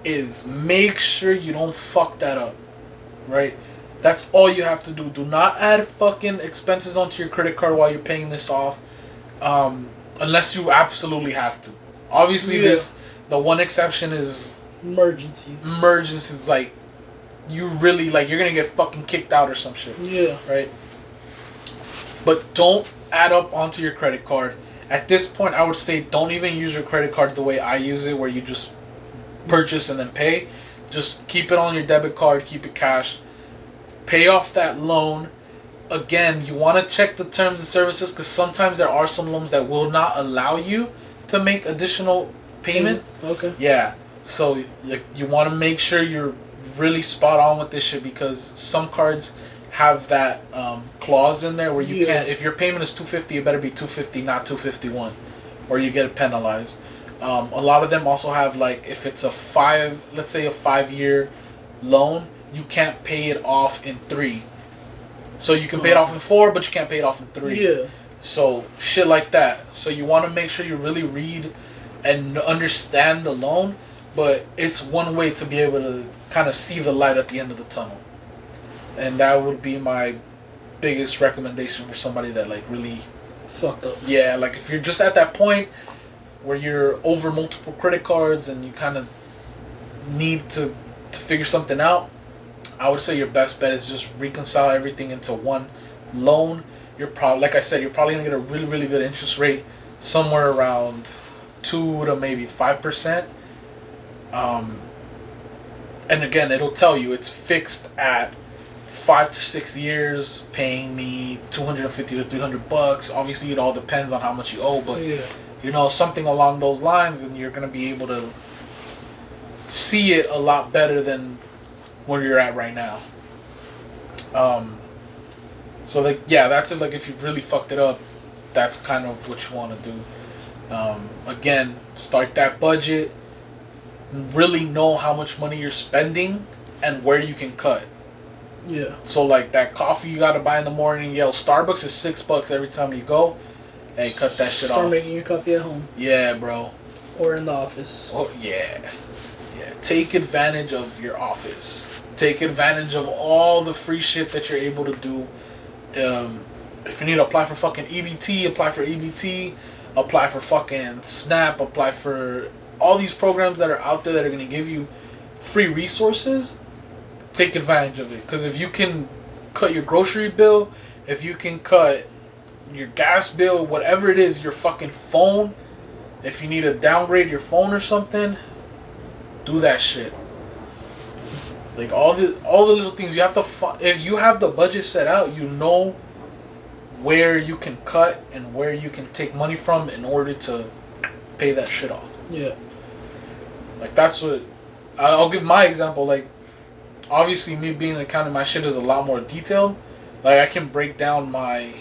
is make sure you don't fuck that up, right? That's all you have to do. Do not add fucking expenses onto your credit card while you're paying this off, unless you absolutely have to. Obviously, the one exception is emergencies, like you really you're gonna get fucking kicked out or some shit. Yeah. Right. But don't add up onto your credit card. At this point, I would say don't even use your credit card the way I use it, where you just purchase and then pay. Just keep it on your debit card, keep it cash. Pay off that loan. Again, you want to check the terms and services, because sometimes there are some loans that will not allow you to make additional payment. Okay. Yeah. So you want to make sure you're really spot on with this shit, because some cards have that clause in there where you can't. If your payment is $250, it better be $250, not $251, or you get penalized. A lot of them also have, like, if it's let's say a 5-year loan, you can't pay it off in 3. So you can pay it off in 4, but you can't pay it off in 3. Yeah. So shit like that. So you want to make sure you really read and understand the loan, but it's one way to be able to kind of see the light at the end of the tunnel. And that would be my biggest recommendation for somebody that really fucked up. Yeah, if you're just at that point where you're over multiple credit cards and you kind of need to figure something out, I would say your best bet is just reconcile everything into one loan. You're probably, like I said, you're probably gonna get a really, really good interest rate, somewhere around 2 to maybe 5%. And again, it'll tell you it's fixed at 5 to 6 years, paying me $250 to $300. Obviously, it all depends on how much you owe, but something along those lines, and you're gonna be able to see it a lot better than where you're at right now. So that's it. If you've really fucked it up, that's kind of what you want to do. Again, start that budget. Really know how much money you're spending and where you can cut. Yeah. So that coffee you gotta buy in the morning, Starbucks is $6 every time you go. Hey, cut that shit off. Start making your coffee at home. Yeah, bro. Or in the office. Oh yeah. Take advantage of your office. Take advantage of all the free shit that you're able to do. If you need to apply for fucking EBT, apply for EBT. Apply for fucking SNAP. Apply for all these programs that are out there that are going to give you free resources. Take advantage of it. Because if you can cut your grocery bill, if you can cut your gas bill, whatever it is, your fucking phone, if you need to downgrade your phone or something, do that shit. Like all the little things you have to. If you have the budget set out, you know where you can cut and where you can take money from in order to pay that shit off. Yeah. Like that's what. I'll give my example. Like, obviously, me being an accountant, my shit is a lot more detailed. Like I can break down my.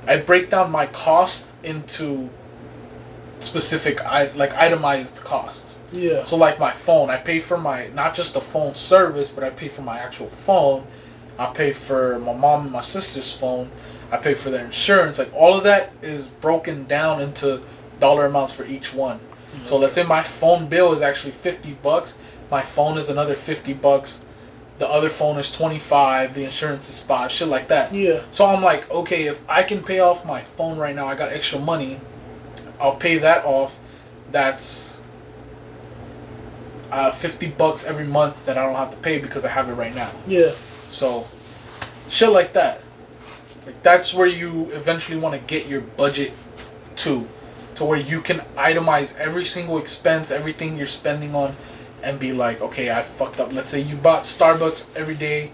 I break down my cost into specific, itemized costs. Yeah. So like my phone, I pay for my, not just the phone service, but I pay for my actual phone. I pay for my mom and my sister's phone. I pay for their insurance. Like all of that is broken down into dollar amounts for each one. Mm-hmm. So let's say my phone bill is actually $50. My phone is another $50. The other phone is $25. The insurance is $5. Shit like that. Yeah. So I'm like, okay, if I can pay off my phone right now, I got extra money. I'll pay that off. That's $50 every month that I don't have to pay because I have it right now. Yeah. So, shit like that. Like that's where you eventually want to get your budget to where you can itemize every single expense, everything you're spending on, and be like, okay, I fucked up. Let's say you bought Starbucks every day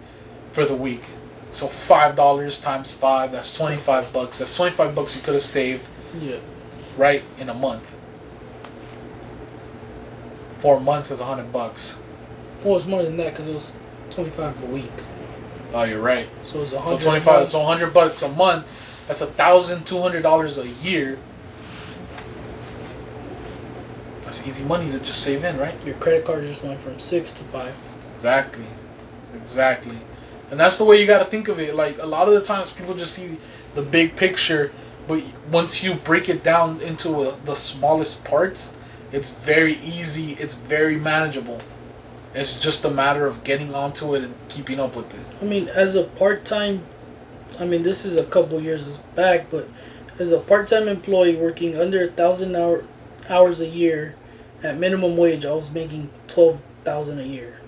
for the week. So $5 times 5, that's $25. That's $25 you could have saved. Yeah. Right, in a month. 4 months is $100. Well, it's more than that because it was 25 a week. Oh, you're right. So it's 100. So 25. So $100 a month. That's $1,200 a year. That's easy money to just save in, right? Your credit card just went from 6 to 5. Exactly. And that's the way you got to think of it. Like a lot of the times, people just see the big picture. But once you break it down into the smallest parts, it's very easy. It's very manageable. It's just a matter of getting onto it and keeping up with it. I mean, as a part-time, this is a couple years back, but as a part-time employee working under 1,000 hours a year at minimum wage, I was making $12,000 a year.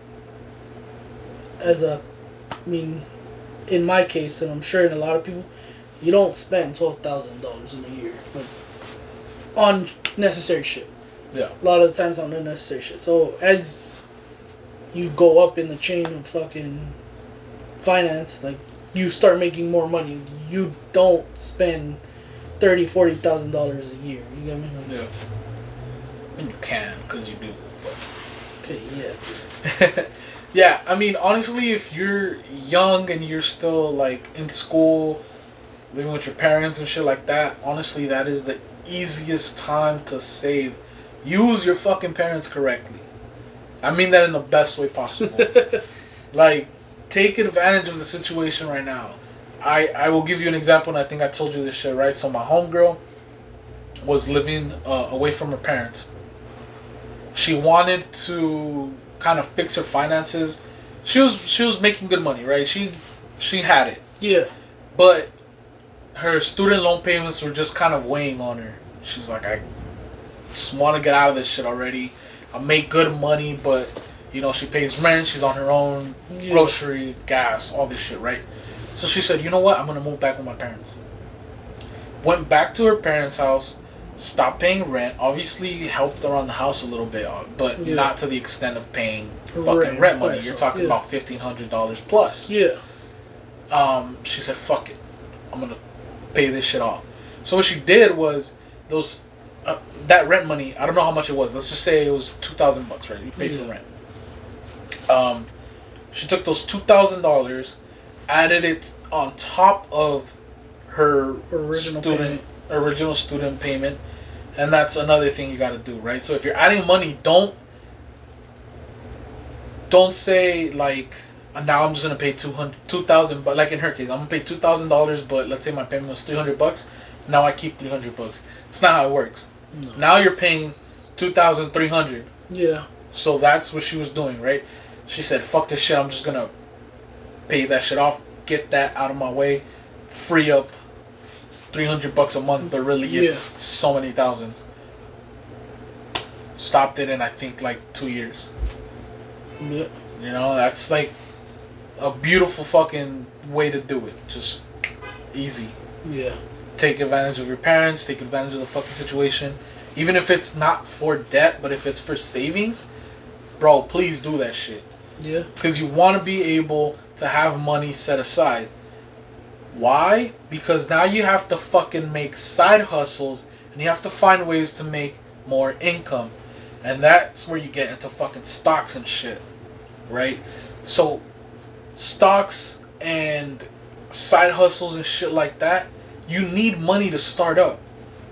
In my case, and I'm sure in a lot of people, you don't spend $12,000 in a year on necessary shit. Yeah. A lot of the times on unnecessary shit. So as you go up in the chain of fucking finance, like you start making more money. You don't spend $30,000-$40,000 a year. You get me? Yeah. And you can, because you do. But. Okay. Yeah. Yeah. Honestly, if you're young and you're still like in school, living with your parents and shit like that, honestly, that is the easiest time to save. Use your fucking parents correctly. I mean that in the best way possible. Like, take advantage of the situation right now. I will give you an example, and I think I told you this shit, right? So my homegirl was living away from her parents. She wanted to kind of fix her finances. She was making good money, right? She had it. Yeah. But her student loan payments were just kind of weighing on her. She's like, I just want to get out of this shit already. I make good money, but she pays rent. She's on her own, grocery, gas, all this shit, right? So she said, you know what? I'm gonna move back with my parents. Went back to her parents' house, stopped paying rent. Obviously, helped around the house a little bit, but not to the extent of paying fucking rent money. You're talking about $1,500 plus. Yeah. She said, fuck it. I'm gonna pay this shit off. So what she did was that rent money. I don't know how much it was. Let's just say it was $2,000, right? You pay for rent. She took those $2,000, added it on top of her original student payment, and that's another thing you got to do, right? So if you're adding money, don't say like, now I'm just gonna pay $2,000, but like in her case, I'm gonna pay $2,000, but let's say my payment was $300. Now I keep $300. It's not how it works. No. Now you're paying $2,300. Yeah. So that's what she was doing, right? She said, "Fuck this shit. I'm just gonna pay that shit off, get that out of my way, free up $300 a month, but really it's so many thousands." Stopped it in I think like 2 years. Yeah. That's like a beautiful fucking way to do it. Just easy. Yeah. Take advantage of your parents. Take advantage of the fucking situation. Even if it's not for debt, but if it's for savings, bro, please do that shit. Yeah. Because you want to be able to have money set aside. Why? Because now you have to fucking make side hustles and you have to find ways to make more income. And that's where you get into fucking stocks and shit. Right? So, stocks and side hustles and shit like that, you need money to start up.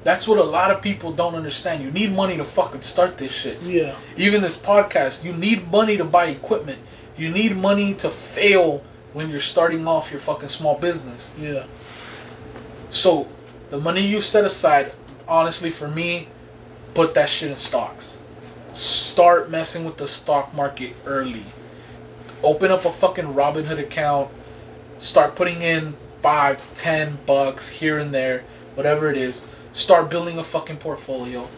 That's what a lot of people don't understand. You need money to fucking start this shit. Yeah. Even this podcast, you need money to buy equipment. You need money to fail when you're starting off your fucking small business. Yeah. So, the money you set aside, honestly, for me, put that shit in stocks. Start messing with the stock market early. Open up a fucking Robinhood account. Start putting in $5-10 here and there, whatever it is. Start building a fucking portfolio.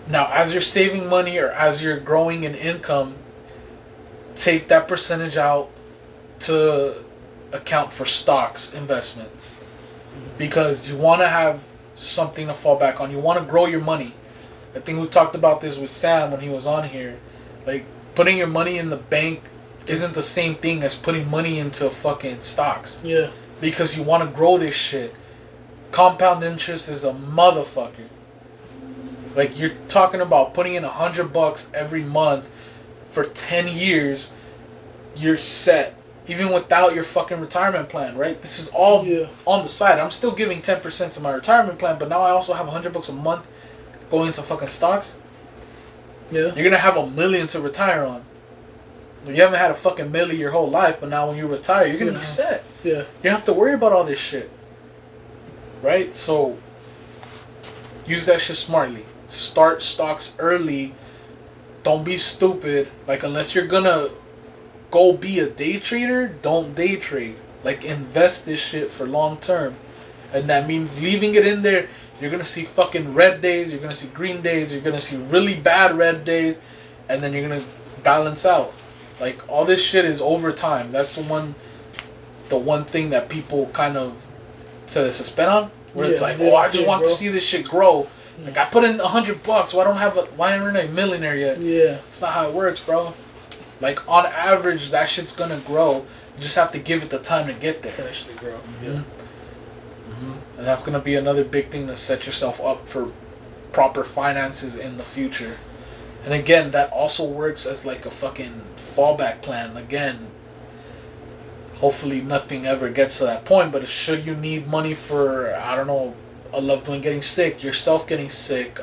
Now, as you're saving money or as you're growing in income, take that percentage out to account for stocks investment. Because you want to have something to fall back on. You want to grow your money. I think we talked about this with Sam when he was on here. Like, putting your money in the bank isn't the same thing as putting money into fucking stocks. Yeah. Because you want to grow this shit. Compound interest is a motherfucker. Like, you're talking about putting in $100 every month for 10 years. You're set. Even without your fucking retirement plan, right? This is all on the side. I'm still giving 10% to my retirement plan, but now I also have $100 a month going into fucking stocks. Yeah. You're gonna have $1 million to retire on. You haven't had a fucking million your whole life, but now when you retire, you're gonna be set. Yeah. You don't have to worry about all this shit. Right? So, use that shit smartly. Start stocks early. Don't be stupid. Like, unless you're gonna go be a day trader, don't day trade. Like, invest this shit for long term. And that means leaving it in there. You're gonna see fucking red days, you're gonna see green days, you're gonna see really bad red days, and then you're gonna balance out. Like, all this shit is over time. That's the one thing that people kind of set a suspend on. Where it's like, oh, I just want to see this shit grow. Like, I put in $100. Why aren't I a millionaire yet? Yeah. It's not how it works, bro. Like, on average, that shit's gonna grow. You just have to give it the time to get there. To actually grow. Mm-hmm. Yeah. Mm-hmm. And that's gonna be another big thing to set yourself up for proper finances in the future. And again, that also works as like a fucking fallback plan. Again, hopefully nothing ever gets to that point, but should you need money for, I don't know, a loved one getting sick, yourself getting sick,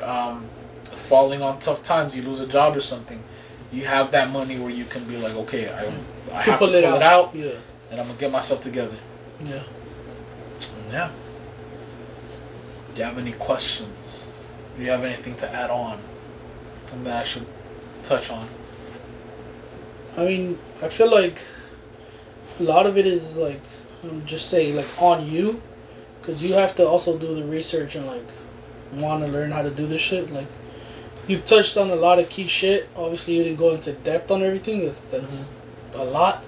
falling on tough times, you lose a job or something, you have that money where you can be like, okay, I have to pull it out, yeah, and I'm going to get myself together. Yeah. Yeah. Do you have any questions? Do you have anything to add on? Something that I should touch on? I mean, I feel like a lot of it is like, just say like on you, because you have to also do the research and like want to learn how to do this shit. Like, you touched on a lot of key shit. Obviously, you didn't go into depth on everything. That's a lot.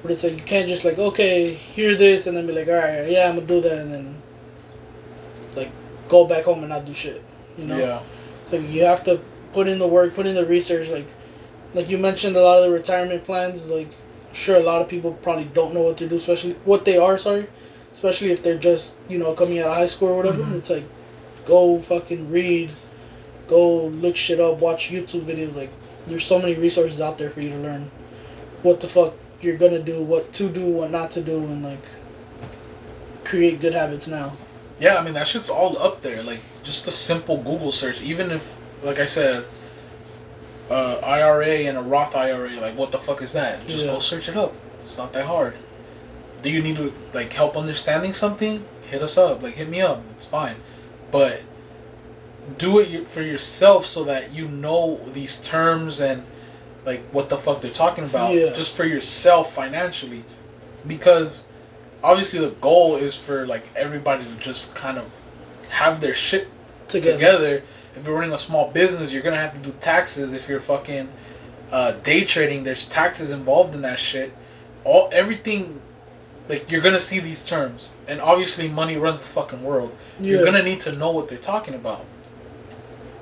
But it's like you can't just like, okay, hear this and then be like, all right, yeah, I'm gonna do that, and then like go back home and not do shit. You know? Yeah. So you have to put in the work, put in the research. Like you mentioned, a lot of the retirement plans. Like, sure, a lot of people probably don't know what to do, especially if they're just, you know, coming out of high school or whatever. It's like, go fucking read, go look shit up, watch YouTube videos. Like, there's so many resources out there for you to learn what the fuck you're gonna do, what to do, what not to do, and like create good habits now. Yeah, I mean, that shit's all up there. Like, just a simple Google search. Even if, like I said, IRA and a Roth IRA, like, what the fuck is that? Just go search it up. It's not that hard. Do you need to, like, help understanding something? Hit us up. Like, hit me up. It's fine. But do it for yourself so that you know these terms and, like, what the fuck they're talking about. Yeah. Just for yourself financially. Because obviously the goal is for, like, everybody to just kind of have their shit together. If you're running a small business, you're gonna have to do taxes. If you're fucking day trading, there's taxes involved in that shit. everything, like, you're gonna see these terms, and obviously money runs the fucking world. Yeah. You're gonna need to know what they're talking about.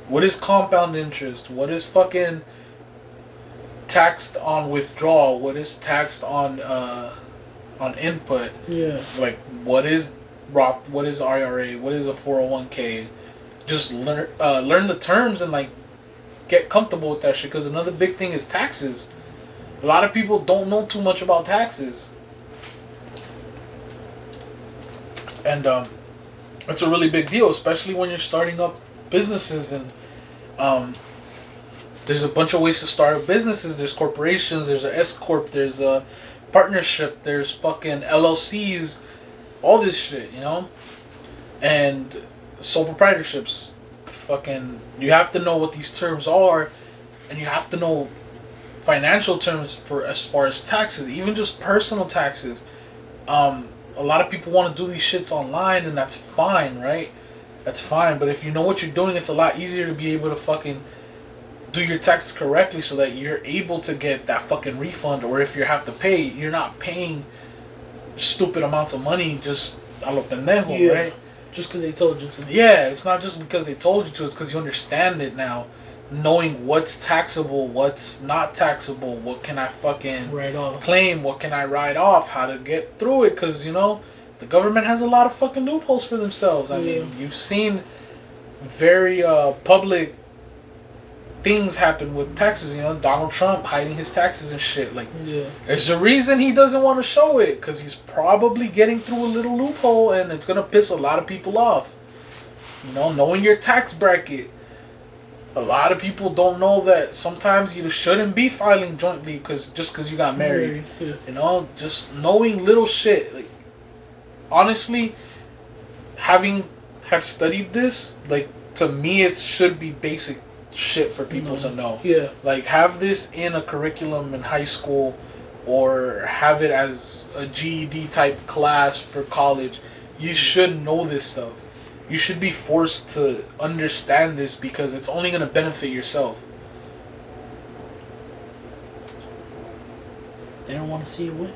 What is compound interest? What is fucking taxed on withdrawal? What is taxed on input? Yeah. Like, what is Roth? What is IRA? What is a 401k? Just learn the terms and, like, get comfortable with that shit. Because another big thing is taxes. A lot of people don't know too much about taxes. And it's a really big deal, especially when you're starting up businesses. And there's a bunch of ways to start up businesses. There's corporations, there's a S corp, there's a partnership, there's fucking LLCs, all this shit, you know. And sole proprietorships, fucking, you have to know what these terms are, and you have to know financial terms for as far as taxes, even just personal taxes. A lot of people want to do these shits online, and that's fine, right? That's fine, but if you know what you're doing, it's a lot easier to be able to fucking do your taxes correctly so that you're able to get that fucking refund, or if you have to pay, you're not paying stupid amounts of money just a lo pendejo, right? Just because they told you to. Yeah, it's not just because they told you to, it's because you understand it now. Knowing what's taxable, what's not taxable, what can I fucking claim, what can I write off, how to get through it, because, you know, the government has a lot of fucking loopholes for themselves. I mean, you've seen very public things happen with taxes, you know, Donald Trump hiding his taxes and shit. Like, there's a reason he doesn't want to show it, because he's probably getting through a little loophole, and it's going to piss a lot of people off. You know, knowing your tax bracket. A lot of people don't know that sometimes you shouldn't be filing jointly just because you got married. Yeah. You know, just knowing little shit. Like, honestly, having had studied this, like, to me, it should be basic shit for people to know. Yeah. Like, have this in a curriculum in high school, or have it as a GED type class for college. You should know this stuff. You should be forced to understand this, because it's only going to benefit yourself. They don't want to see you win.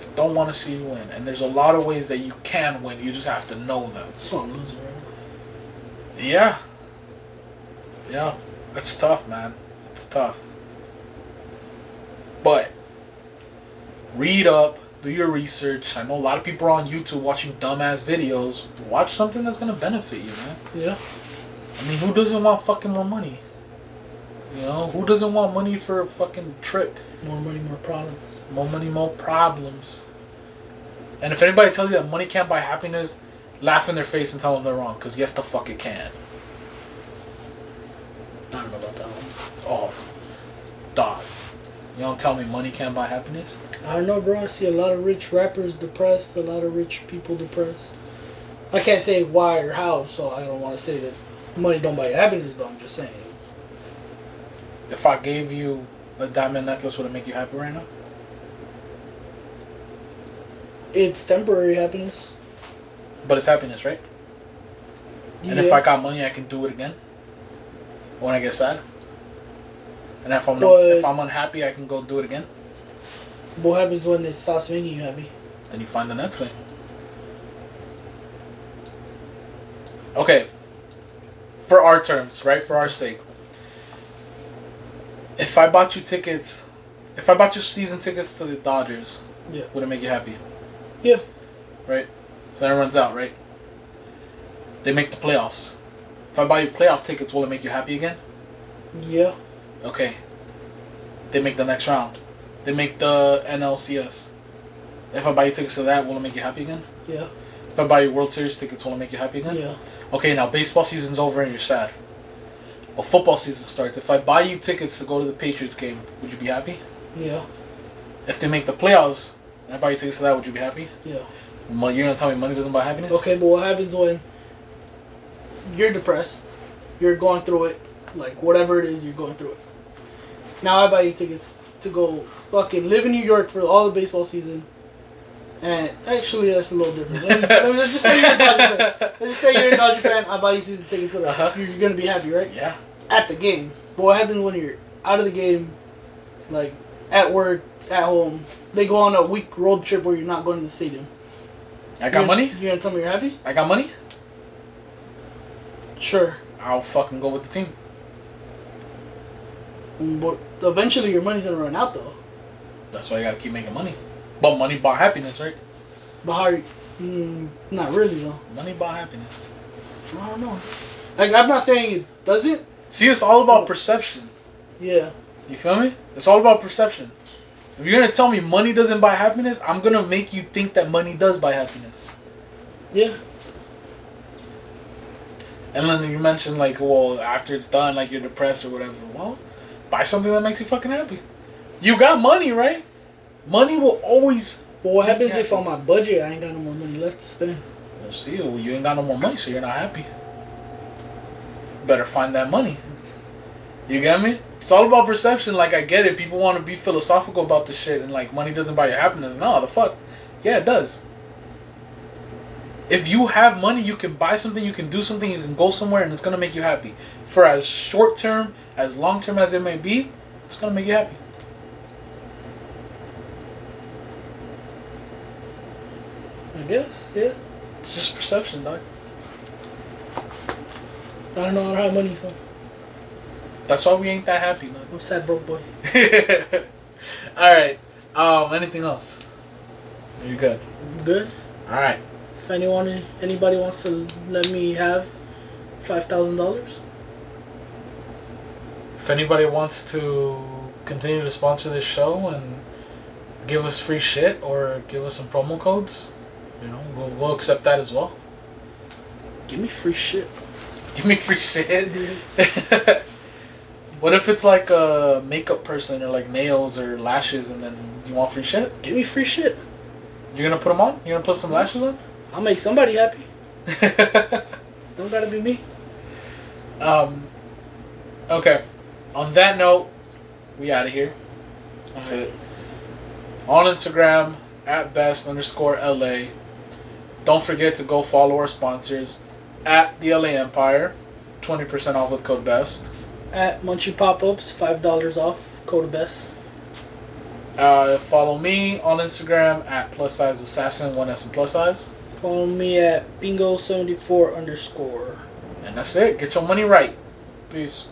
They don't want to see you win. And there's a lot of ways that you can win. You just have to know them. That's what I'm losing right now. Yeah. Yeah. It's tough, man. It's tough. But read up. Do your research. I know a lot of people are on YouTube watching dumbass videos. Watch something that's going to benefit you, man. Yeah. I mean, who doesn't want fucking more money? You know, who doesn't want money for a fucking trip? More money, more problems. More money, more problems. And if anybody tells you that money can't buy happiness, laugh in their face and tell them they're wrong. Because yes, the fuck it can. I don't know about that one. Oh, dog. You don't tell me money can't buy happiness? I don't know, bro. I see a lot of rich rappers depressed, a lot of rich people depressed. I can't say why or how, so I don't want to say that money don't buy happiness, but I'm just saying. If I gave you a diamond necklace, would it make you happy right now? It's temporary happiness. But it's happiness, right? And if I got money, I can do it again when I get sad. And if I'm unhappy, I can go do it again. What happens when it stops making you happy? Then you find the next thing. Okay. For our terms, right? For our sake. If I bought you season tickets to the Dodgers, would it make you happy? Yeah. Right? So that runs out, right? They make the playoffs. If I buy you playoff tickets, will it make you happy again? Yeah. Okay. They make the next round. They make the NLCS. If I buy you tickets to that, will it make you happy again? Yeah. If I buy you World Series tickets, will it make you happy again? Yeah. Okay, now baseball season's over and you're sad. Well, football season starts. If I buy you tickets to go to the Patriots game, would you be happy? Yeah. If they make the playoffs and I buy you tickets to that, would you be happy? Yeah. Well, you're going to tell me money doesn't buy happiness? Okay, but what happens when you're depressed, you're going through it, like whatever it is, you're going through it. Now I buy you tickets to go fucking live in New York for all the baseball season. And actually, that's a little different. Let's just say you're a Dodger fan. Let's just say you're a Dodger fan. I buy you season tickets to that. You're going to be happy, right? Yeah. At the game. But what happens when you're out of the game, like at work, at home. They go on a week road trip where you're not going to the stadium. I got money? You're gonna tell me you're happy? I got money? Sure. I'll fucking go with the team. But eventually your money's gonna run out though. That's why you gotta keep making money. But money bought happiness, right? But how? Not really though. Money bought happiness. I don't know. Like, I'm not saying it doesn't. See, it's all about perception. Yeah. You feel me? It's all about perception. If you're gonna tell me money doesn't buy happiness, I'm gonna make you think that money does buy happiness. Yeah. And then you mentioned like, well, after it's done, like you're depressed or whatever. Well, buy something that makes you fucking happy. You got money, right? Money will always. But what happens if on my budget I ain't got no more money left to spend? Well, see, you ain't got no more money, so you're not happy. Better find that money. You get me? It's all about perception. Like, I get it. People want to be philosophical about this shit and like money doesn't buy you happiness. No, the fuck. Yeah, it does. If you have money, you can buy something, you can do something, you can go somewhere, and it's gonna make you happy. For as short term, as long term as it may be, it's gonna make you happy. I guess, yeah. It's just perception, dog. I don't know. I don't have money, so. That's why we ain't that happy, man. I'm a sad broke boy. All right. Anything else? Are you good? Good. All right. If anybody wants to let me have $5,000. If anybody wants to continue to sponsor this show and give us free shit or give us some promo codes, you know, we'll accept that as well. Give me free shit. Give me free shit. What if it's like a makeup person or like nails or lashes and then you want free shit? Give me free shit. You're gonna put them on? You're gonna put some lashes on? I'll make somebody happy. Don't gotta be me. Okay. On that note, we out of here. That's it. On Instagram, @best_LA. Don't forget to go follow our sponsors at the LA Empire. 20% off with code BEST. At Munchie Pop-Ups, $5 off, code BEST. Follow me on Instagram at +size_assassin, 1S and +size. Follow me at bingo74_. And that's it. Get your money right. Peace.